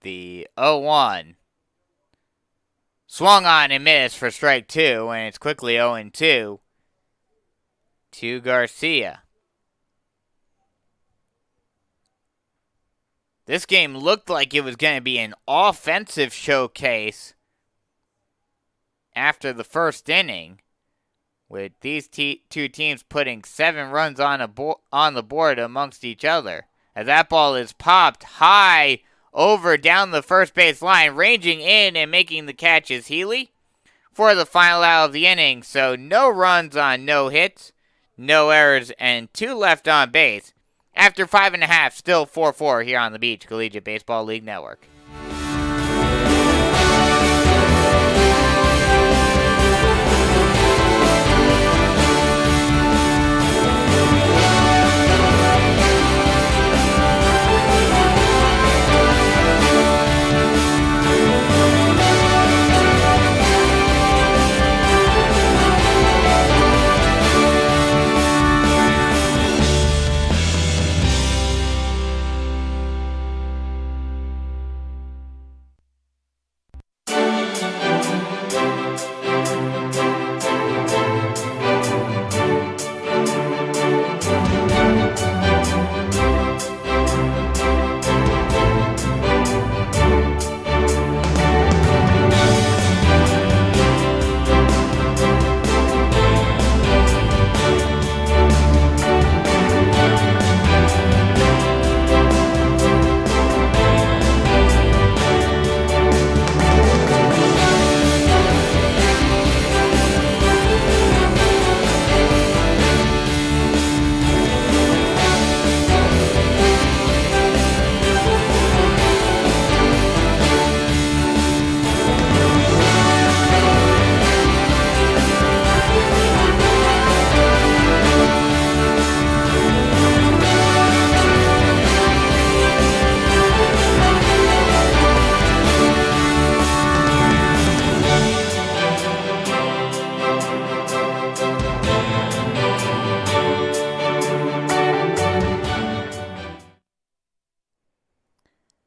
The 0-1 swung on and missed for strike 2, and it's quickly 0-2 to Garcia. This game looked like it was going to be an offensive showcase after the first inning, with these two teams putting 7 runs on the board amongst each other. As that ball is popped high over down the first base line, ranging in and making the catch is Healy for the final out of the inning. So no runs on no hits, no errors, and 2 left on base. After 5.5, still 4-4 here on the Beach Collegiate Baseball League Network.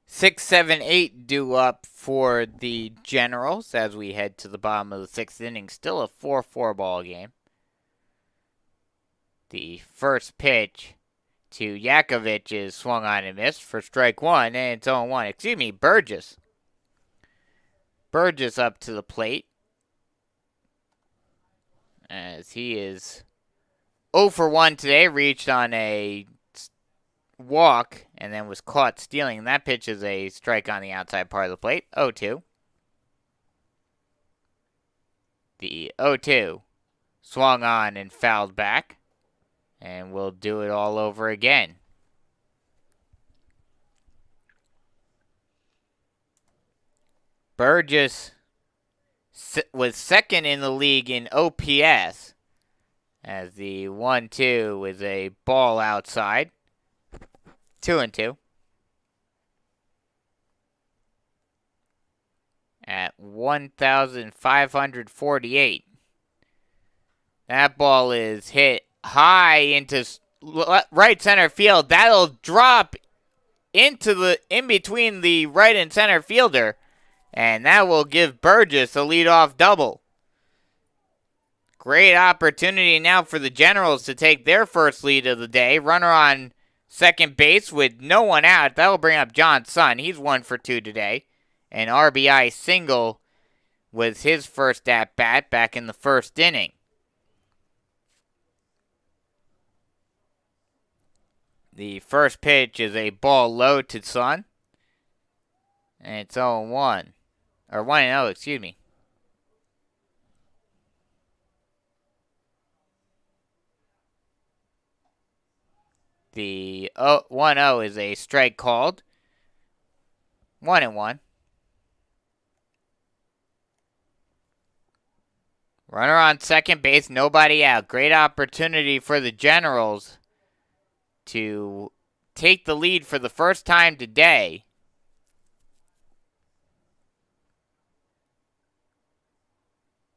Six, 7, 8 due up for the Generals as we head to the bottom of the 6th inning. Still a 4-4 ball game. The first pitch to Yakovich is swung on and missed for strike 1, and it's 0-1. Excuse me, Burgess. Burgess up to the plate as he is 0 for 1 today. Reached on a walk and then was caught stealing. That pitch is a strike on the outside part of the plate. 0-2. The 0-2 swung on and fouled back, and we'll do it all over again. Burgess was second in the league in OPS as the 1-2 is a ball outside. 2-2. At 1,548. That ball is hit high into right center field. That'll drop into in between the right and center fielder, and that will give Burgess a leadoff double. Great opportunity now for the Generals to take their first lead of the day. Runner on second base with no one out. That will bring up John Sun. He's 1 for 2 today. An RBI single was his first at-bat back in the first inning. The first pitch is a ball low to Sun. And it's 0-1. Or 1-0, excuse me. The 1-0 is a strike called. 1-1. Runner on second base, nobody out. Great opportunity for the Generals to take the lead for the first time today.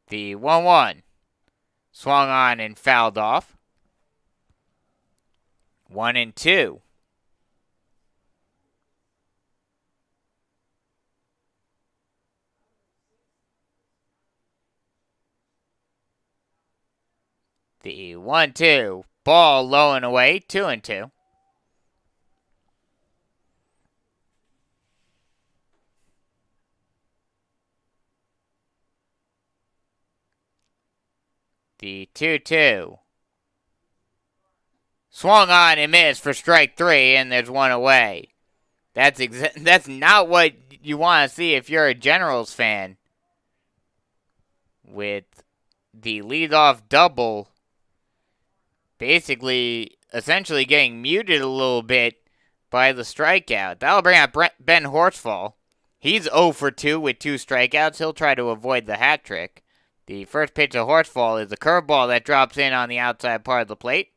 The 1-1 swung on and fouled off. 1-2. The 1-2. Ball low and away. 2-2. The 2-2. Swung on and missed for strike 3, and there's one away. That's not what you want to see if you're a Generals fan. With the leadoff double basically essentially getting muted a little bit by the strikeout. That'll bring out Ben Horsfall. He's 0 for 2 with 2 strikeouts. He'll try to avoid the hat trick. The first pitch of Horsfall is a curveball that drops in on the outside part of the plate.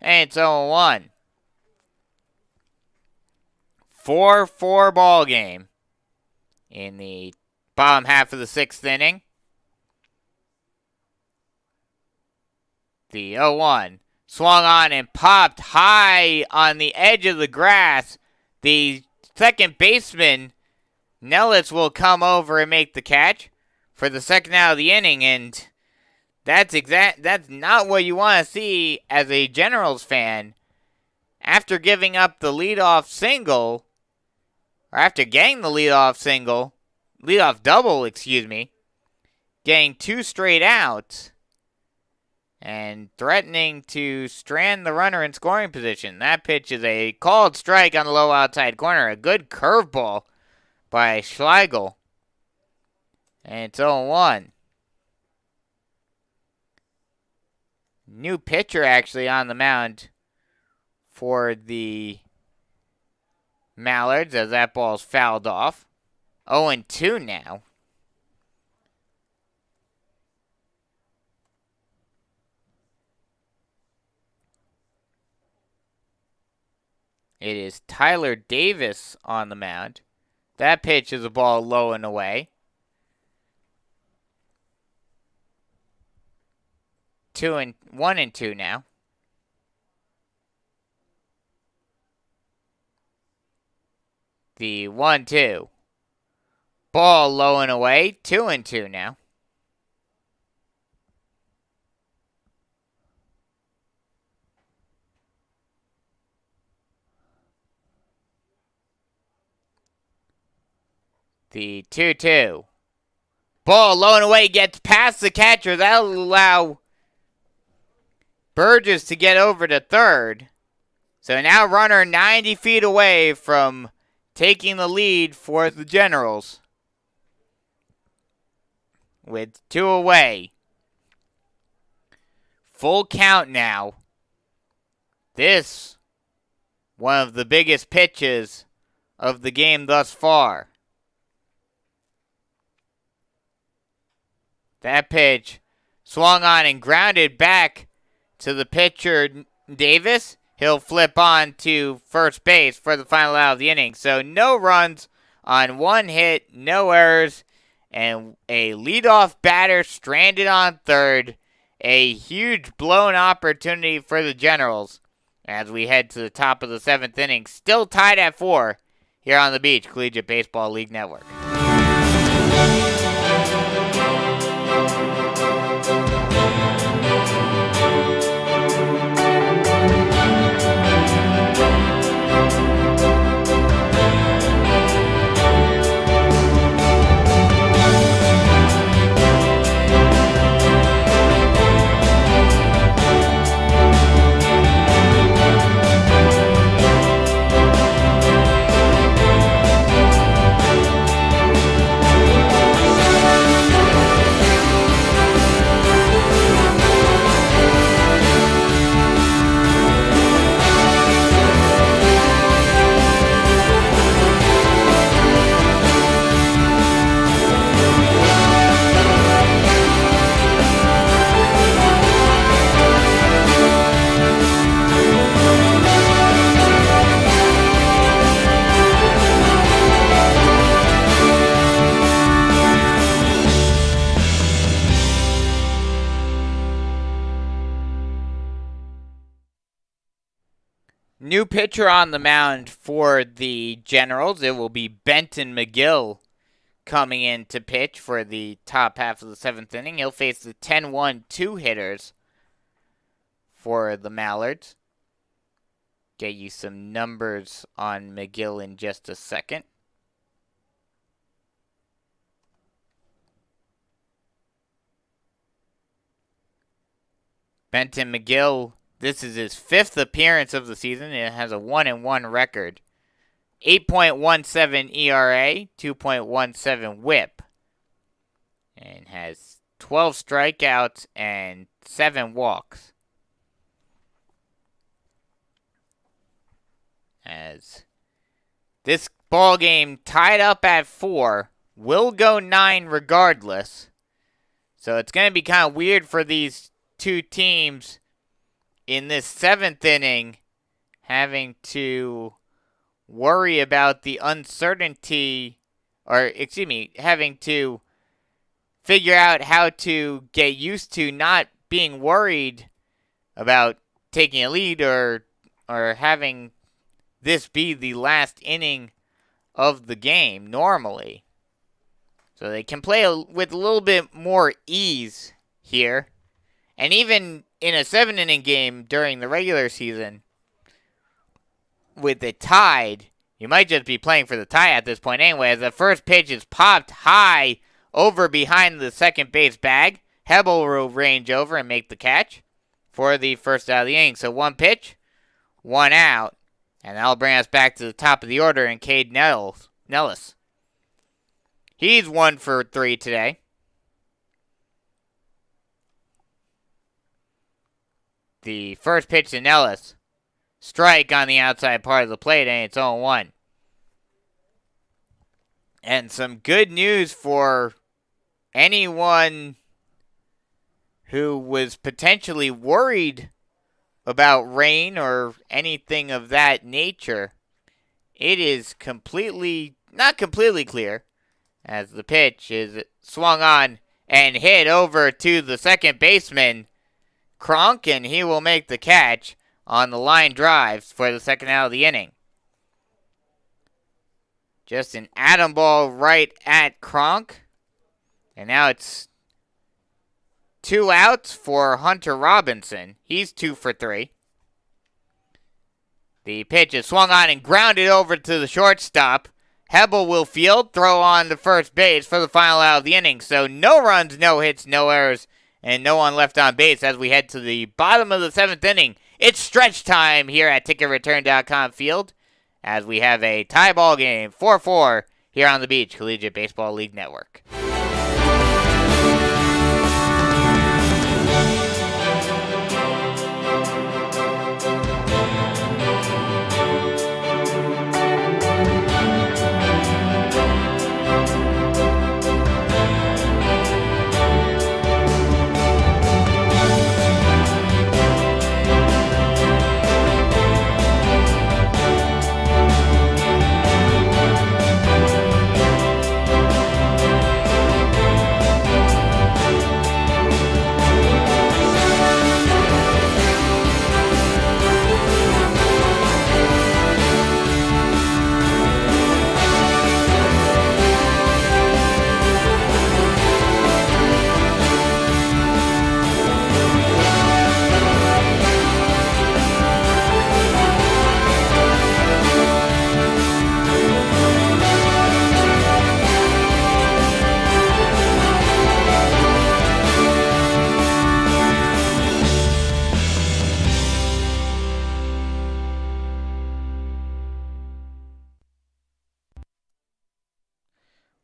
And it's 0-1. 4-4 ball game in the bottom half of the 6th inning. The 0-1 swung on and popped high on the edge of the grass. The second baseman, Nellis, will come over and make the catch for the second out of the inning, and that's not what you want to see as a Generals fan. After giving up the leadoff single, or after getting the leadoff double, getting 2 straight outs, and threatening to strand the runner in scoring position. That pitch is a called strike on the low outside corner. A good curveball by Schlegel. And it's 0-1. New pitcher actually on the mound for the Mallards as that ball's fouled off. 0-2 now. It is Tyler Davis on the mound. That pitch is a ball low and away. 1-2 now. The 1-2. Ball low and away. 2-2 now. The 2-2. Ball low and away, gets past the catcher. That'll allow Burgess to get over to third. So now runner 90 feet away from taking the lead for the Generals. With 2 away. Full count now. This, one of the biggest pitches of the game thus far. That pitch swung on and grounded back to the pitcher, Davis. He'll flip on to first base for the final out of the inning. So no runs on 1 hit, no errors, and a leadoff batter stranded on third. A huge blown opportunity for the Generals as we head to the top of the 7th inning. Still tied at 4 here on the Beach Collegiate Baseball League Network. new pitcher on the mound for the Generals. It will be Benton McGill coming in to pitch for the top half of the 7th inning. He'll face the 10-1-2 hitters for the Mallards. Get you some numbers on McGill in just a second. Benton McGill, this is his 5th appearance of the season. It has a 1-1 record. 8.17 ERA, 2.17 WHIP. And has 12 strikeouts and 7 walks. As this ball game tied up at 4, will go 9 regardless. So it's going to be kind of weird for these two teams in this 7th inning having to worry about the uncertainty, having to figure out how to get used to not being worried about taking a lead or having this be the last inning of the game normally. So they can play with a little bit more ease here. And even in a 7-inning game during the regular season, with it tied, you might just be playing for the tie at this point anyway, as the first pitch is popped high over behind the second base bag. Hebel will range over and make the catch for the first out of the inning. So 1 pitch, 1 out. And that'll bring us back to the top of the order in Cade Nellis. He's 1 for 3 today. The first pitch to Nellis. Strike on the outside part of the plate, and it's 0-1. And some good news for anyone who was potentially worried about rain or anything of that nature. It is not completely clear, as the pitch is swung on and hit over to the second baseman, Kronk, and he will make the catch on the line drives for the second out of the inning. Just an atom ball right at Kronk. And now it's 2 outs for Hunter Robinson. He's 2 for 3. The pitch is swung on and grounded over to the shortstop. Hebel will field, throw on to first base for the final out of the inning. So no runs, no hits, no errors, and no one left on base as we head to the bottom of the 7th inning. It's stretch time here at TicketReturn.com Field as we have a tie ball game, 4-4, here on the Beach Collegiate Baseball League Network.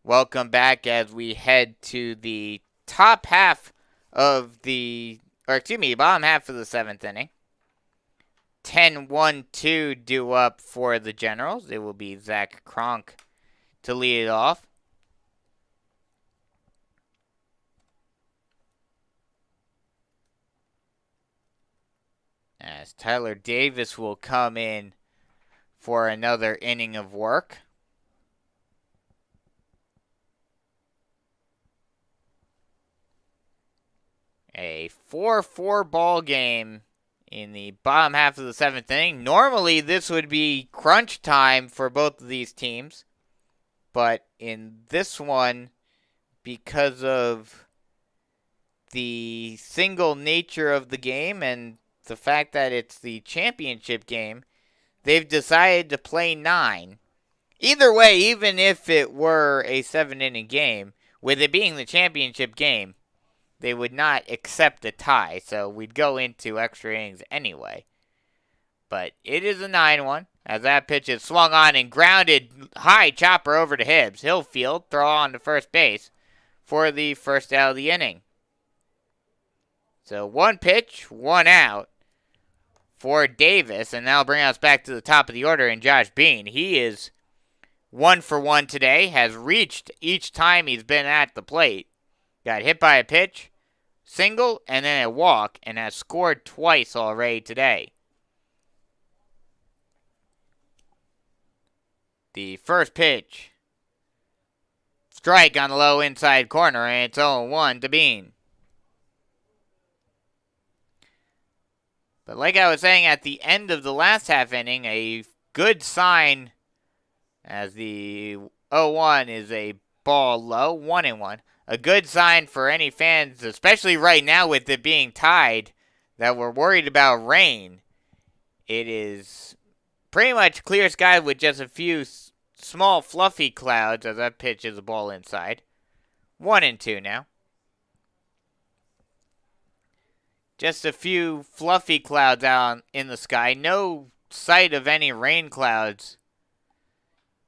Welcome back as we head to the top half of bottom half of the 7th inning. 10-1-2 due up for the Generals. It will be Zach Kronk to lead it off. As Tyler Davis will come in for another inning of work. A 4-4 ball game in the bottom half of the 7th inning. Normally, this would be crunch time for both of these teams. But in this one, because of the single nature of the game and the fact that it's the championship game, they've decided to play 9. Either way, even if it were a 7-inning game, with it being the championship game, they would not accept a tie, so we'd go into extra innings anyway. But it is a 9-1, as that pitch is swung on and grounded high chopper over to Hibbs. He'll field, throw on to first base for the first out of the inning. So 1 pitch, 1 out for Davis, and that'll bring us back to the top of the order in Josh Bean. He is 1 for 1 today, has reached each time he's been at the plate. Got hit by a pitch, single, and then a walk, and has scored twice already today. The first pitch, strike on the low inside corner, and it's 0-1 to Bean. But like I was saying at the end of the last half inning, a good sign as the 0-1 is a ball low, 1-1. A good sign for any fans, especially right now with it being tied, that we're worried about rain. It is pretty much clear sky with just a few small fluffy clouds as that pitch is a ball inside. 1-2 now. Just a few fluffy clouds out in the sky. No sight of any rain clouds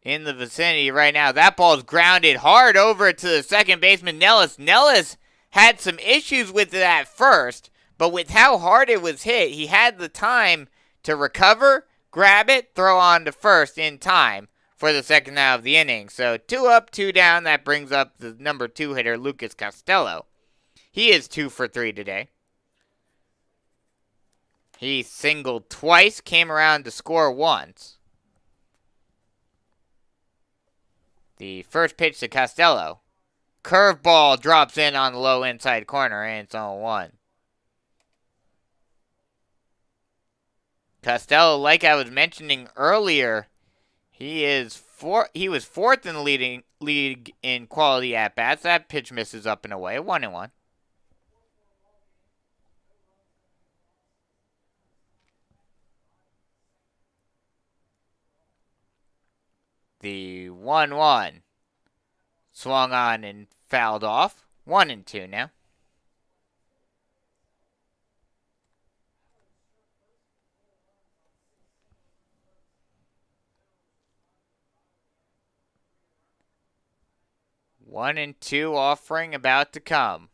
in the vicinity right now. That ball's grounded hard over to the second baseman, Nellis. Nellis had some issues with it at first, but with how hard it was hit, he had the time to recover, grab it, throw on to first in time for the second out of the inning. So 2 up, 2 down. That brings up the number 2 hitter, Lucas Costello. He is 2 for 3 today. He singled twice, came around to score once. The first pitch to Costello. Curveball drops in on the low inside corner, and it's 0-1. Costello, like I was mentioning earlier, he was 4th in the league in quality at-bats. That pitch misses up and away, 1-1. The 1-1 swung on and fouled off. 1-2 now. One and two offering about to come.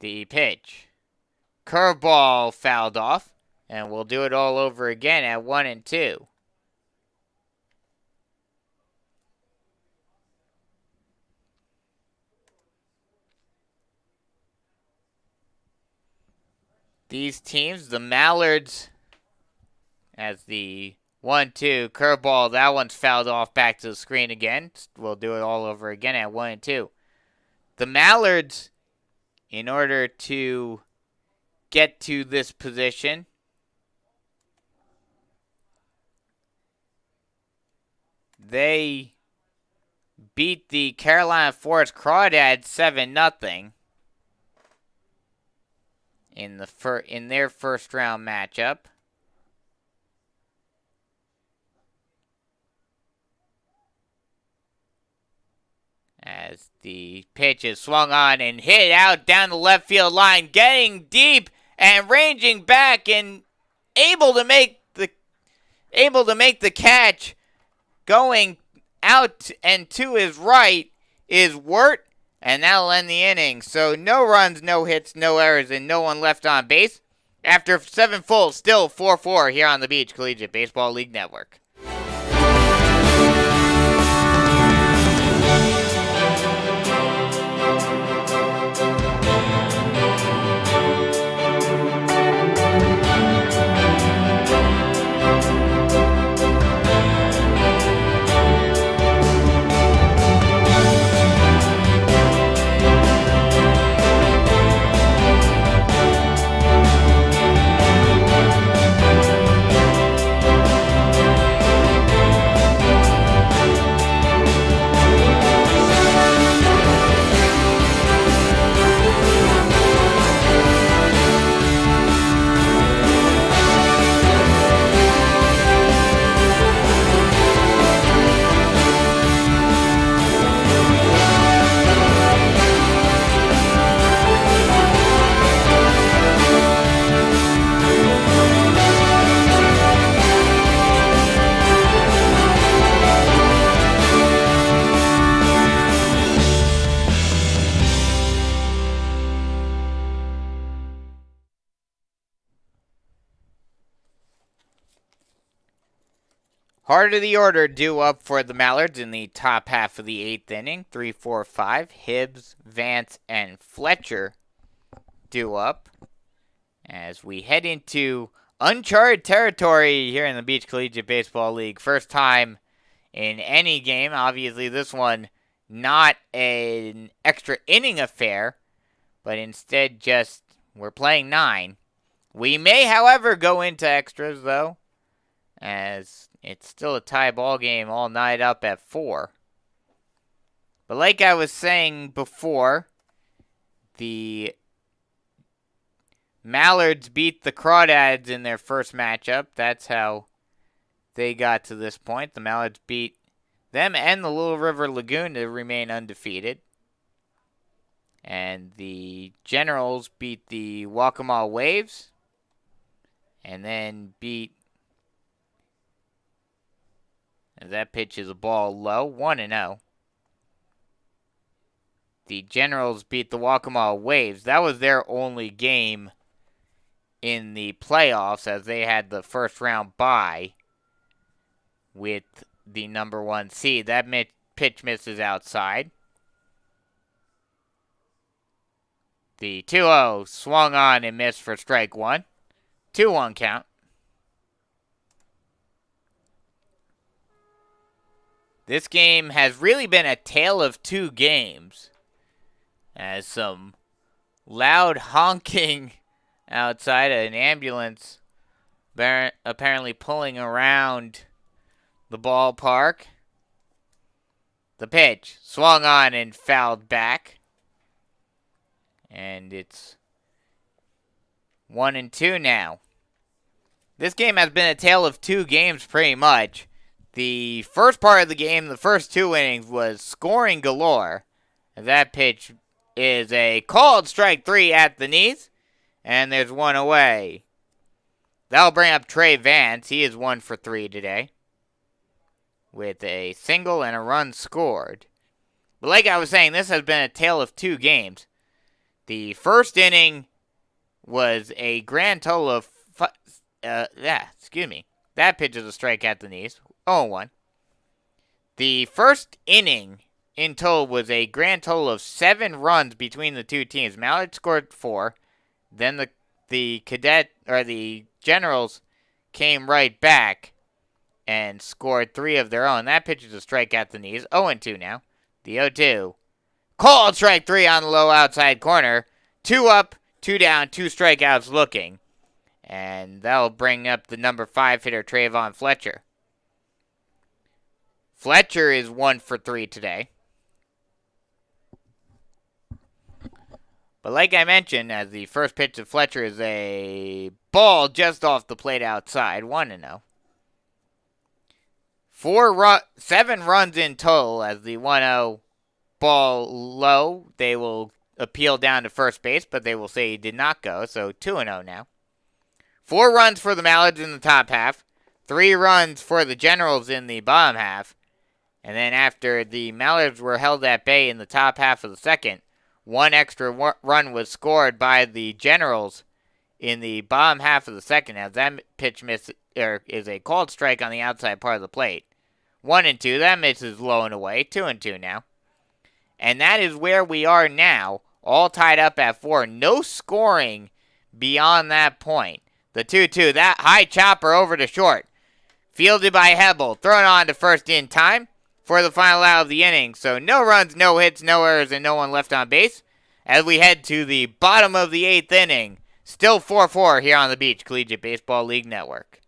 The pitch. Curveball fouled off. And we'll do it all over again at 1-2. These teams, the Mallards, as the 1-2 curveball, that one's fouled off back to the screen again. We'll do it all over again at 1-2. The Mallards, in order to get to this position, they beat the Carolina Forest Crawdads 7-0 in their first round matchup. As the pitch is swung on and hit out down the left field line, getting deep and ranging back and able to make the catch. Going out and to his right is Wirt, and that'll end the inning. So no runs, no hits, no errors, and no one left on base. After 7 fulls, still 4-4 here on the Beach Collegiate Baseball League Network. Heart of the order due up for the Mallards in the top half of the 8th inning. 3, 4, 5. Hibbs, Vance, and Fletcher due up as we head into uncharted territory here in the Beach Collegiate Baseball League. First time in any game. Obviously, this one not an extra inning affair, but instead just we're playing 9. We may, however, go into extras, though, as it's still a tie ball game all night up at 4. But like I was saying before, the Mallards beat the Crawdads in their first matchup. That's how they got to this point. The Mallards beat them and the Little River Lagoon to remain undefeated. And the Generals beat the Waccamaw Waves. And then beat, as that pitch is a ball low, 1-0. The Generals beat the Waccamaw Waves. That was their only game in the playoffs, as they had the first round bye with the number 1 seed. That pitch misses outside. The 2-0 swung on and missed for strike 1. 2-1 count. This game has really been a tale of 2 games, as some loud honking outside, an ambulance apparently pulling around the ballpark. The pitch swung on and fouled back. And it's 1-2 now. This game has been a tale of 2 games pretty much. The first part of the game, the first 2 innings, was scoring galore. That pitch is a called strike 3 at the knees. And there's 1 away. That'll bring up Trey Vance. He is 1 for 3 today, with a single and a run scored. But like I was saying, this has been a tale of 2 games. The first inning was a grand total of that pitch is a strike at the knees. 0-1. The first inning in total was a grand total of 7 runs between the 2 teams. Mallard scored 4. Then the Generals came right back and scored 3 of their own. That pitch is a strike at the knees. 0-2 now. The 0-2. Called strike 3 on the low outside corner. 2 up, 2 down, 2 strikeouts looking. And that'll bring up the number 5 hitter, Trayvon Fletcher. Fletcher is 1 for 3 today. But like I mentioned, as the first pitch of Fletcher is a ball just off the plate outside, 1-0. 7 runs in total as the 1-0 ball low. They will appeal down to first base, but they will say he did not go, so 2-0 now. 4 runs for the Mallards in the top half. 3 runs for the Generals in the bottom half. And then after the Mallards were held at bay in the top half of the second, 1 extra run was scored by the Generals in the bottom half of the second, as that pitch is a called strike on the outside part of the plate. 1-2, that misses low and away. 2-2 now. And that is where we are now, all tied up at 4. No scoring beyond that point. The 2-2, that high chopper over to short. Fielded by Hebel, thrown on to first in time for the final out of the inning. So no runs, no hits, no errors, and no one left on base as we head to the bottom of the 8th inning. Still 4-4 here on the Beach Collegiate Baseball League Network.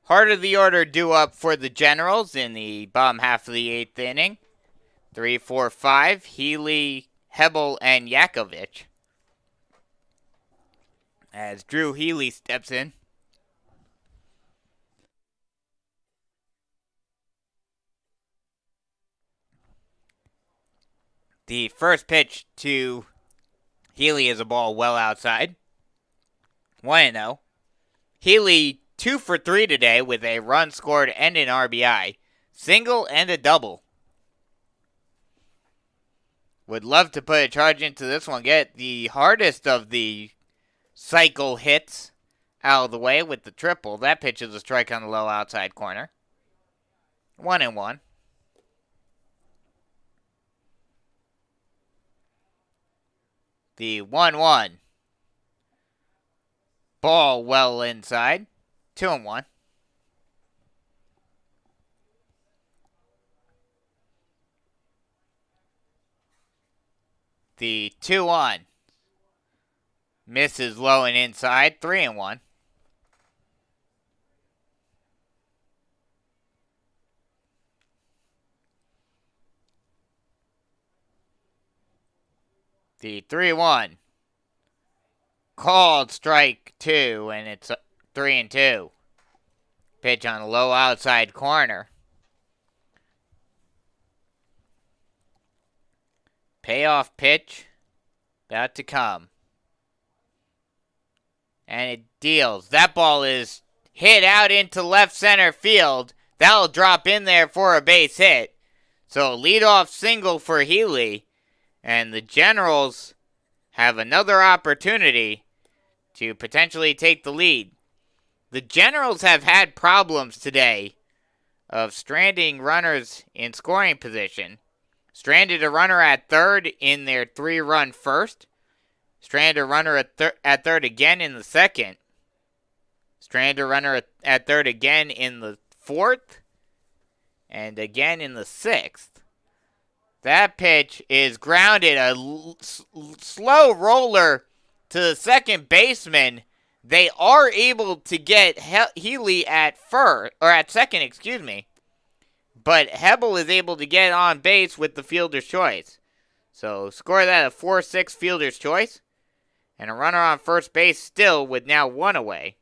Heart of the order due up for the Generals in the bottom half of the 8th inning. 3, 4, 5, Healy, Hebel, and Yakovich. As Drew Healy steps in. The first pitch to Healy is a ball well outside. 1-0. Healy 2 for 3 today with a run scored and an RBI. Single and a double. Would love to put a charge into this one. Get the hardest of the cycle hits out of the way with the triple. That pitch is a strike on the low outside corner. 1-1. The 1-1. Ball well inside. 2-1. The 2-1. Misses low and inside. 3-1. The 3-1. Called strike 2, and it's 3-2. Pitch on the low outside corner. Payoff pitch about to come. And it deals. That ball is hit out into left center field. That'll drop in there for a base hit. So leadoff single for Healy. And the Generals have another opportunity to potentially take the lead. The Generals have had problems today of stranding runners in scoring position. Stranded a runner at third in their 3-run first. Stranded a runner at third again in the second. Stranded a runner at third again in the fourth. And again in the sixth. That pitch is grounded, a slow roller to the second baseman. They are able to get Healy at second, excuse me. But Hebel is able to get on base with the fielder's choice. So score that a 4-6 fielder's choice. And a runner on first base still with now 1 away.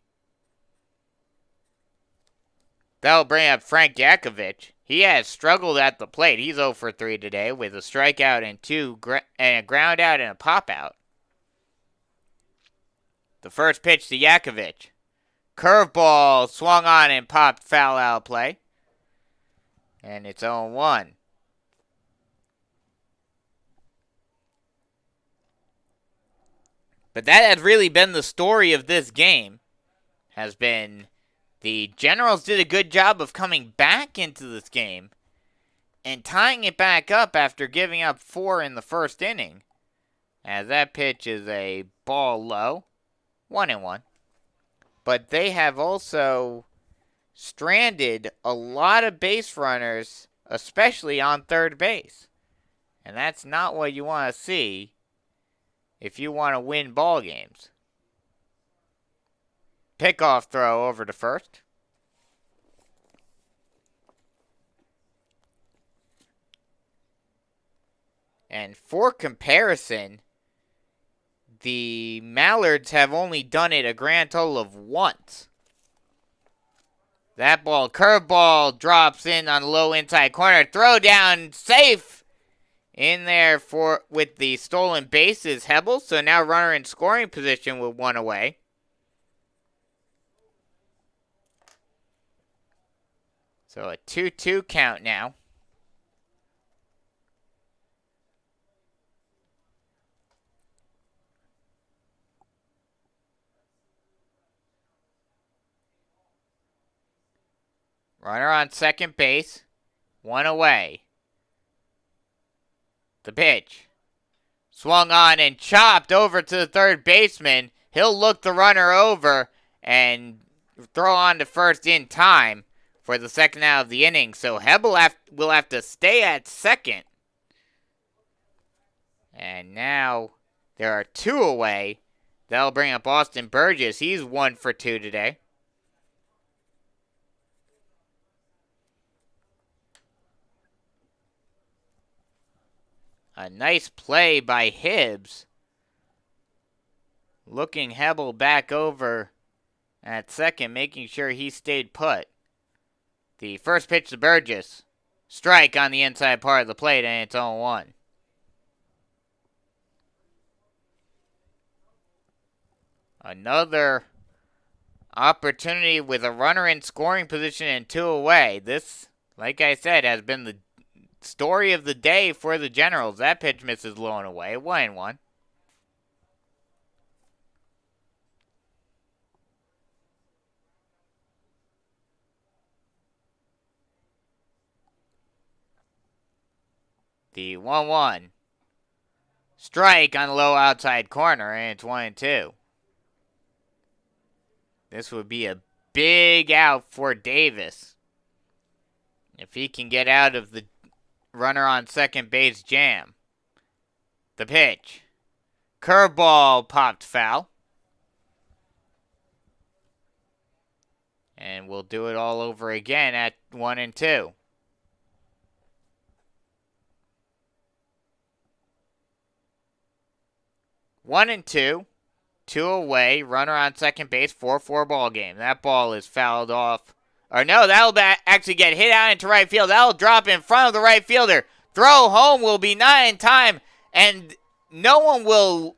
That'll bring up Frank Yakovich. He has struggled at the plate. He's 0 for 3 today with a strikeout and a ground out and a pop out. The first pitch to Yakovich. Curveball swung on and popped foul out play. And it's 0-1. But that has really been the story of this game. Has been the Generals did a good job of coming back into this game and tying it back up after giving up 4 in the first inning. As that pitch is a ball low. 1-1. But they have also stranded a lot of base runners, especially on third base. And that's not what you want to see if you want to win ball games. Pickoff throw over to first. And for comparison, the Mallards have only done it a grand total of once. That ball, curveball, drops in on the low inside corner. Throw down, safe in there with the stolen bases, Hebel. So now runner in scoring position with 1 away. So a 2-2 count now. Runner on second base. 1 away. The pitch. Swung on and chopped over to the third baseman. He'll look the runner over and throw on to first in time for the second out of the inning. So Hebel will have to stay at second. And now there are 2 away. That'll bring up Austin Burgess. He's 1 for 2 today. A nice play by Hibbs. Looking Hebel back over at second, making sure he stayed put. The first pitch to Burgess. Strike on the inside part of the plate, and it's 0-1. Another opportunity with a runner in scoring position and 2 away. This, like I said, has been the story of the day for the Generals. That pitch misses low and away. 1-1. The 1-1. Strike on the low outside corner, and it's 1-2. This would be a big out for Davis. If he can get out of the runner on second base jam. The pitch. Curveball popped foul. And we'll do it all over again at 1-2. One and two away, runner on second base, 4-4 ball game. That ball is fouled off. Or no, that'll actually get hit out into right field. That'll drop in front of the right fielder. Throw home will be not in time, and no one will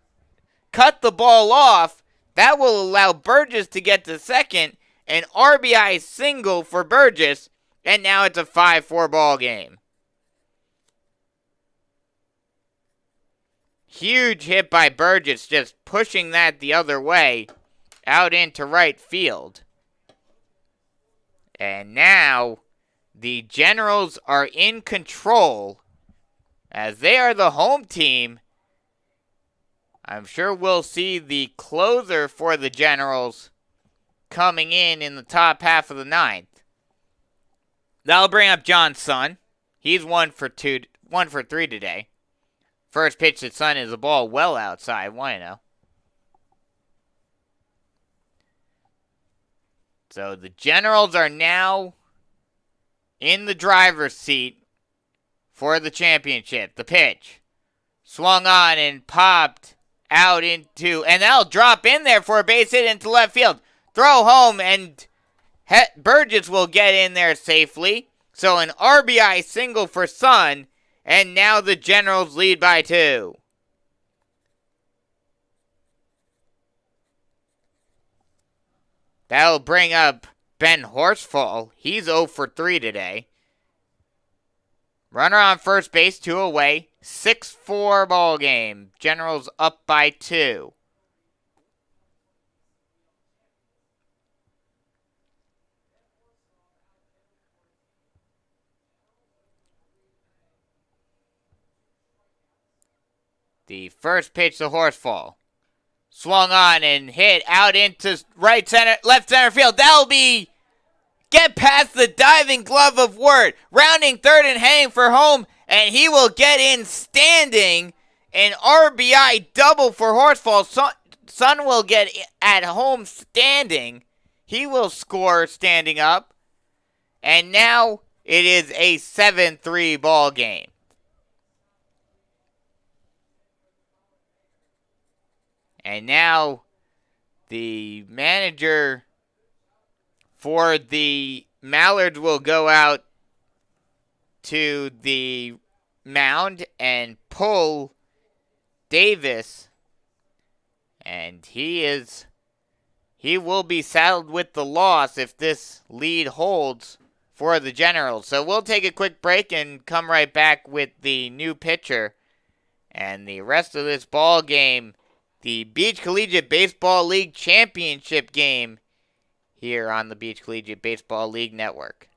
cut the ball off. That will allow Burgess to get to second. An RBI single for Burgess, and now it's a 5-4 ball game. Huge hit by Burgess, just pushing that the other way out into right field. And now the Generals are in control as they are the home team. I'm sure we'll see the closer for the Generals coming in the top half of the ninth. That'll bring up John Sun. He's 1 for 3 today. First pitch to Sun is a ball well outside, 1-0. So the Generals are now in the driver's seat for the championship. The pitch swung on and popped out into, and that'll drop in there for a base hit into left field. Throw home, and Burgess will get in there safely. So an RBI single for Sun. And now the Generals lead by 2. That'll bring up Ben Horsfall. He's 0 for 3 today. Runner on first base, 2 away. 6-4 ball game. Generals up by 2. The first pitch to Horsfall. Swung on and hit out into left center field. That'll be get past the diving glove of Ward. Rounding third and heading for home. And he will get in standing. An RBI double for Horsfall. Sun will get at home standing. He will score standing up. And now it is a 7-3 ball game. And now the manager for the Mallards will go out to the mound and pull Davis. And he will be saddled with the loss if this lead holds for the Generals. So we'll take a quick break and come right back with the new pitcher and the rest of this ball game. The Beach Collegiate Baseball League Championship game here on the Beach Collegiate Baseball League Network.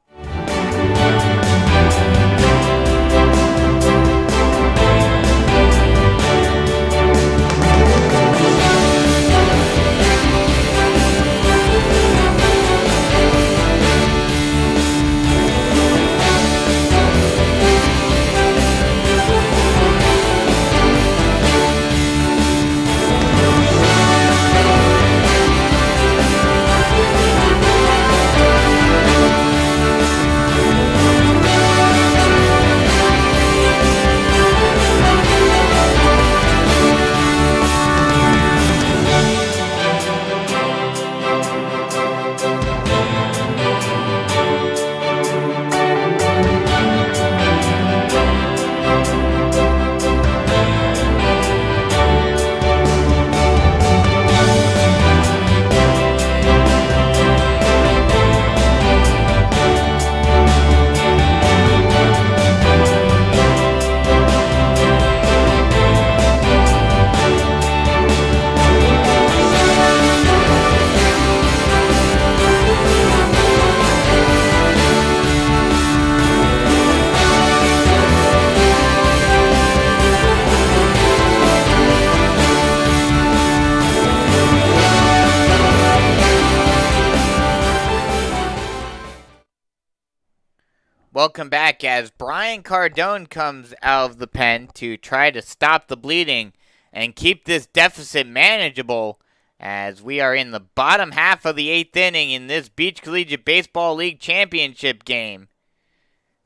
Welcome back as Brian Cardone comes out of the pen to try to stop the bleeding and keep this deficit manageable as we are in the bottom half of the 8th inning in this Beach Collegiate Baseball League Championship game.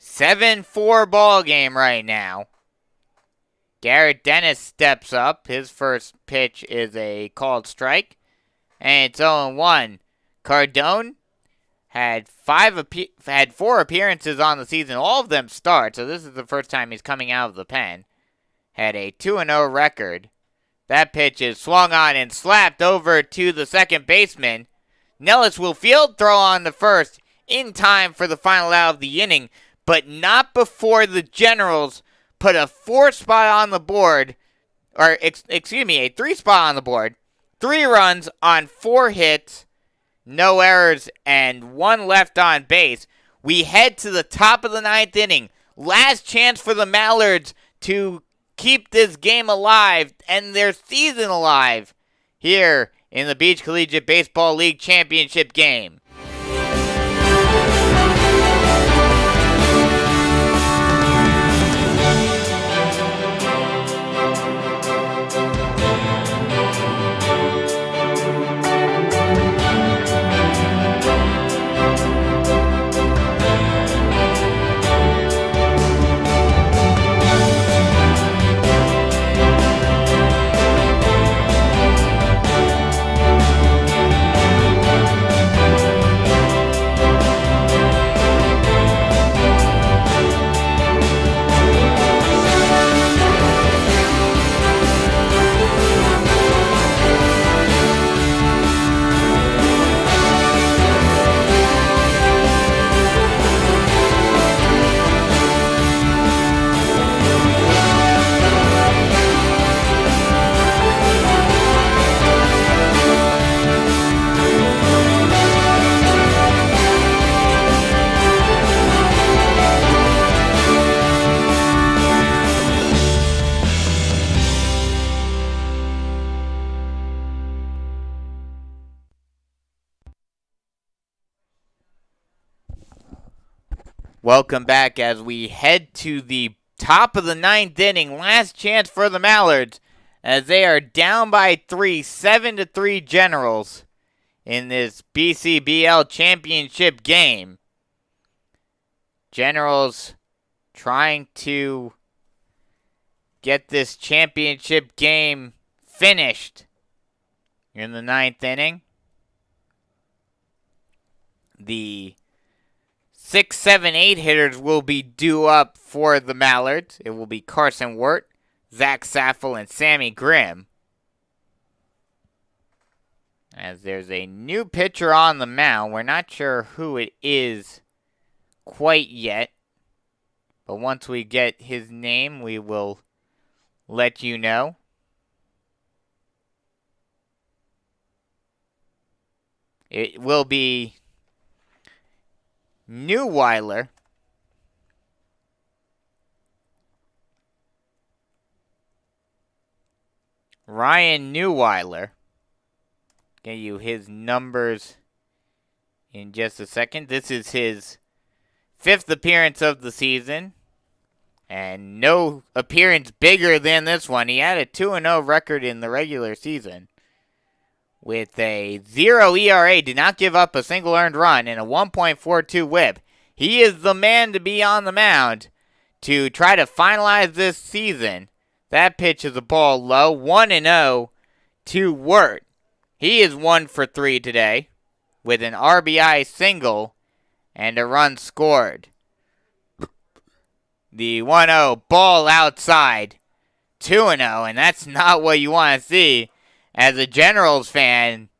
7-4 ball game right now. Garrett Dennis steps up. His first pitch is a called strike. And it's 0-1. Cardone had 4 appearances on the season. All of them start, so this is the first time he's coming out of the pen. Had a 2-0 record. That pitch is swung on and slapped over to the second baseman. Nellis will field throw on the first in time for the final out of the inning, but not before the Generals put a 4 spot on the board, or a 3 spot on the board. 3 runs on 4 hits, no errors, and 1 left on base. We head to the top of the 9th inning. Last chance for the Mallards to keep this game alive and their season alive here in the Beach Collegiate Baseball League Championship game. Welcome back as we head to the top of the 9th inning. Last chance for the Mallards as they are down by 3, 7-3 Generals in this BCBL Championship game. Generals trying to get this championship game finished in the 9th inning. The 6, 7, 8 hitters will be due up for the Mallards. It will be Carson Wirt, Zach Saffel, and Sammy Grimm. As there's a new pitcher on the mound. We're not sure who it is quite yet. But once we get his name, we will let you know. It will be Neuweiler. Ryan Neuweiler. Get you his numbers in just a second. This is his 5th appearance of the season. And no appearance bigger than this one. He had a 2-0 record in the regular season. With a 0 ERA, did not give up a single earned run, and a 1.42 whip. He is the man to be on the mound to try to finalize this season. That pitch is a ball low, 1-0 to Wirt. He is 1 for 3 today with an RBI single and a run scored. The 1-0 ball outside, 2-0, and that's not what you want to see. As a Generals fan,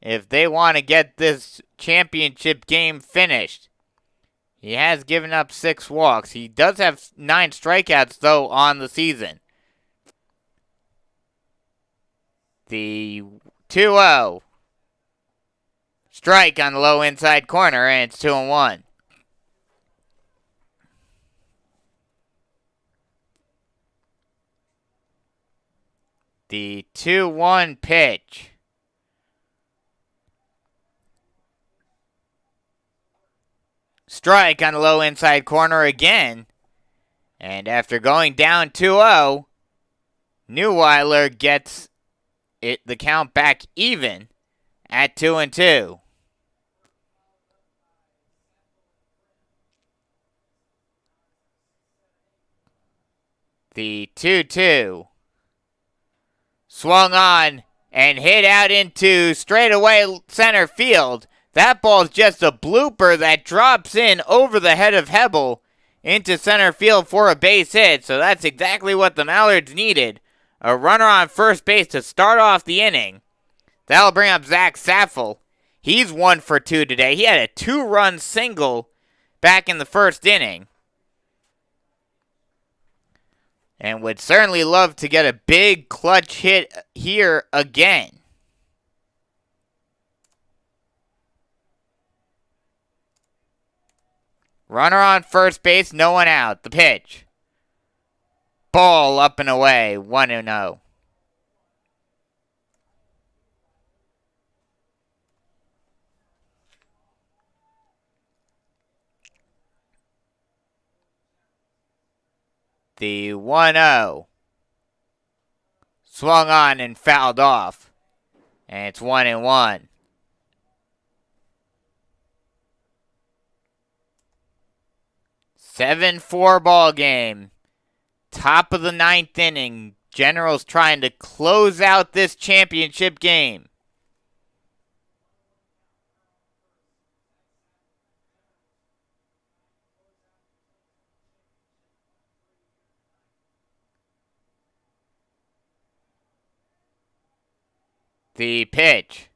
if they want to get this championship game finished. He has given up 6 walks. He does have 9 strikeouts, though, on the season. The 2-0. Strike on the low inside corner, and it's 2-1. The 2-1 pitch. strike on the low inside corner again. And after going down 2-0, Neuweiler gets the count back even at 2-2. The 2-2 swung on and hit out into straightaway center field. That ball's just a blooper that drops in over the head of Hebel into center field for a base hit. So that's exactly what the Mallards needed. A runner on first base to start off the inning. That'll bring up Zach Saffel. He's 1 for 2 today. He had a 2-run single back in the first inning. And would certainly love to get a big clutch hit here again. Runner on first base, no one out. The pitch. Ball up and away, 1-0. The 1-0 swung on and fouled off. And it's 1-1. Seven-4 ball game. Top of the 9th inning. Generals trying to close out this championship game. The pitch.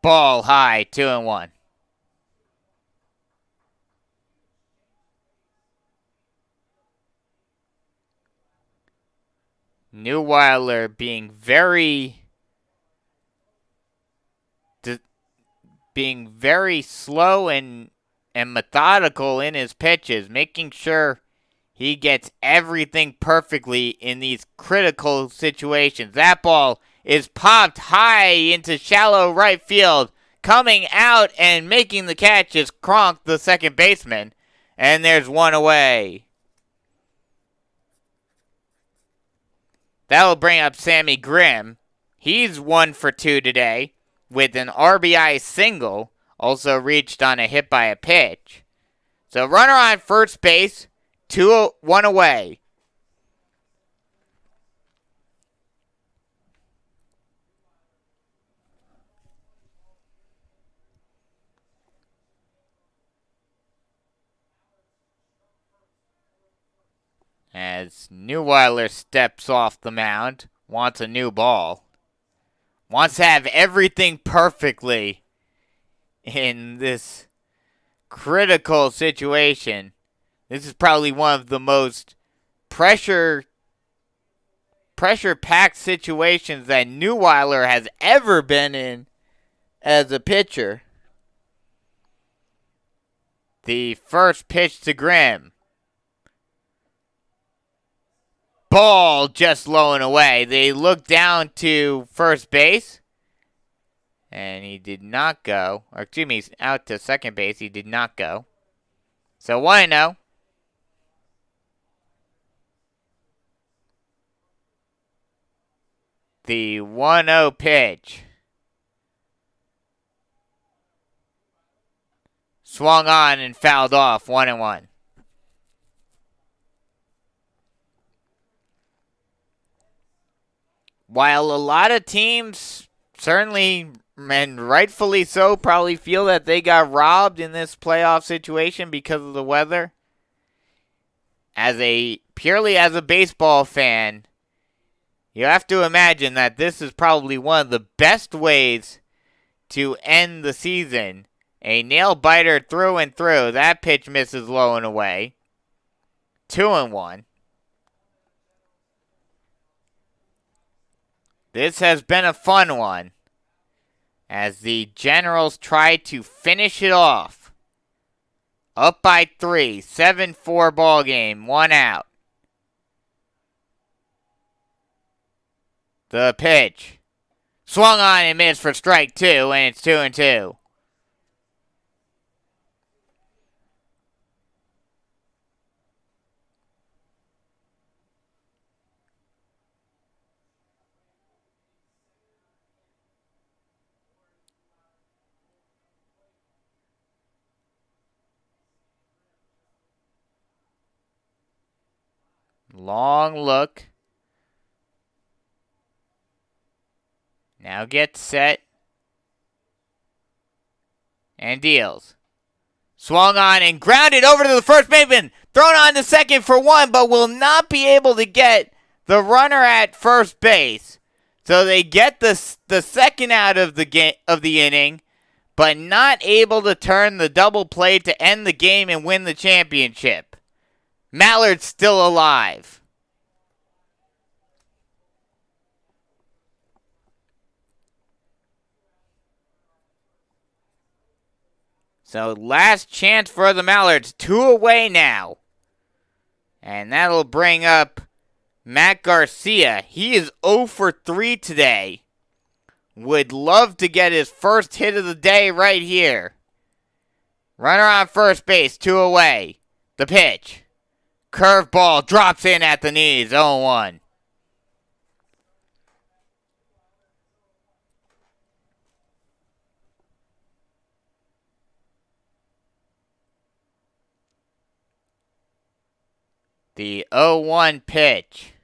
Ball high, 2-1. Neuweiler being very slow and methodical in his pitches, making sure he gets everything perfectly in these critical situations. That ball is popped high into shallow right field. Coming out and making the catch is Kronk, the second baseman. And there's one away. That'll bring up Sammy Grimm. He's 1 for 2 today with an RBI single. Also reached on a hit by a pitch. So runner on first base, 1 away. As Neuweiler steps off the mound, wants a new ball. Wants to have everything perfectly in this critical situation. This is probably one of the most pressure-packed situations that Neuweiler has ever been in as a pitcher. The first pitch to Grimm. Ball just low and away. They look down to first base. And he did not go. Or excuse me, he's out to second base. He did not go. So 1-0. The 1-0 pitch. Swung on and fouled off. 1-1. While a lot of teams, certainly and rightfully so, probably feel that they got robbed in this playoff situation because of the weather, purely as a baseball fan, you have to imagine that this is probably one of the best ways to end the season. A nail-biter through and through. That pitch misses low and away. 2-1. This has been a fun one, as the Generals try to finish it off. Up by 3, 7-4 ball game, 1 out. The pitch. Swung on and missed for strike 2, and it's 2-2. Long look. Now gets set. And deals. Swung on and grounded over to the first baseman. Thrown on to second for one, but will not be able to get the runner at first base. So they get the second out of the inning, but not able to turn the double play to end the game and win the championship. Mallard's still alive. So last chance for the Mallards. 2 away now. And that'll bring up Matt Garcia. He is 0 for 3 today. Would love to get his first hit of the day right here. Runner on first base, 2 away. The pitch. Curveball drops in at the knees, 0-1. The 0-1 pitch.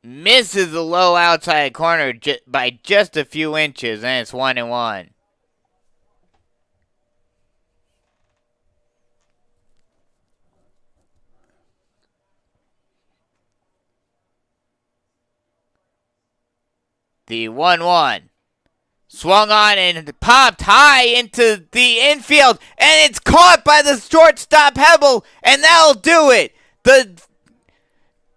Misses the low outside corner by just a few inches, and it's 1-1. The 1-1. Swung on and popped high into the infield, and it's caught by the shortstop Hebel, and that'll do it. The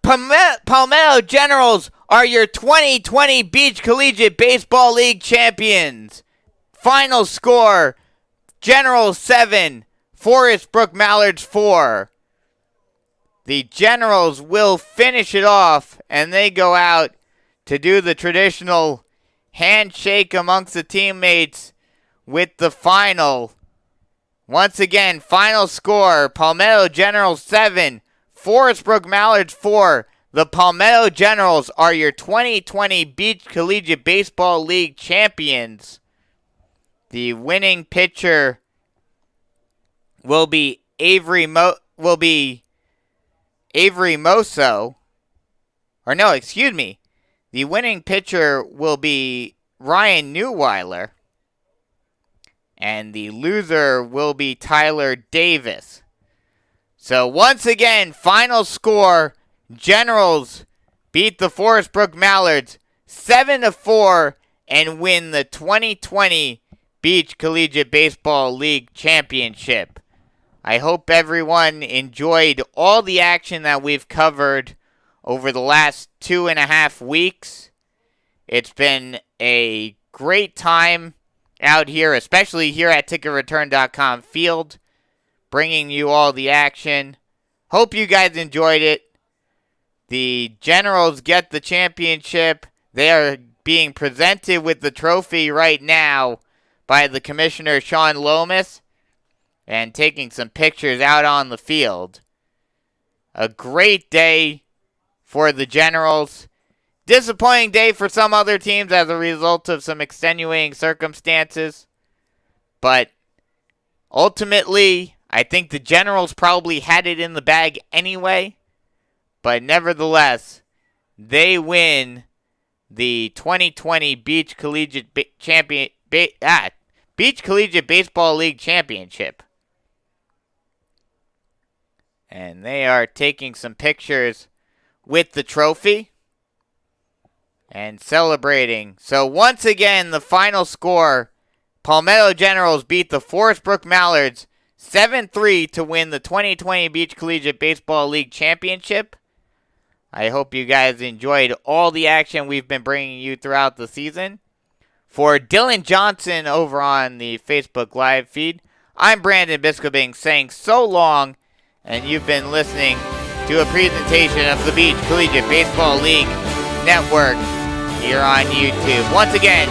Palmetto Generals are your 2020 Beach Collegiate Baseball League champions. Final score, Generals 7, Forestbrook Mallards 4. The Generals will finish it off, and they go out to do the traditional handshake amongst the teammates with the final. Once again, final score, Palmetto Generals 7, Forestbrook Mallards 4. The Palmetto Generals are your 2020 Beach Collegiate Baseball League champions. The winning pitcher will be Avery Mosso. Or no, excuse me. The winning pitcher will be Ryan Neuweiler. And the loser will be Tyler Davis. So once again, final score, Generals beat the Forestbrook Mallards 7-4 and win the 2020 Beach Collegiate Baseball League Championship. I hope everyone enjoyed all the action that we've covered over the last 2.5 weeks. It's been a great time out here, especially here at TicketReturn.com Field, bringing you all the action. Hope you guys enjoyed it. The Generals get the championship. They are being presented with the trophy right now by the Commissioner Sean Lomas and taking some pictures out on the field. A great day for the Generals. Disappointing day for some other teams as a result of some extenuating circumstances. But ultimately, I think the Generals probably had it in the bag anyway. But nevertheless, they win the 2020 Beach Collegiate Beach Collegiate Baseball League Championship. And they are taking some pictures with the trophy and celebrating. So once again, the final score, Palmetto Generals beat the Forestbrook Mallards 7-3 to win the 2020 Beach Collegiate Baseball League Championship. I hope you guys enjoyed all the action we've been bringing you throughout the season. For Dylan Johnson over on the Facebook Live feed, I'm Brandon Biscobing saying so long, and you've been listening to a presentation of the Beach Collegiate Baseball League Network here on YouTube. Once again,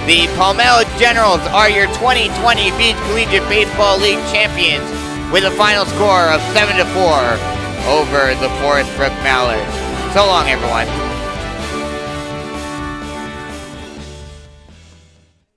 the Palmetto Generals are your 2020 Beach Collegiate Baseball League champions with a final score of 7-4 over the Forestbrook Mallards. So long, everyone.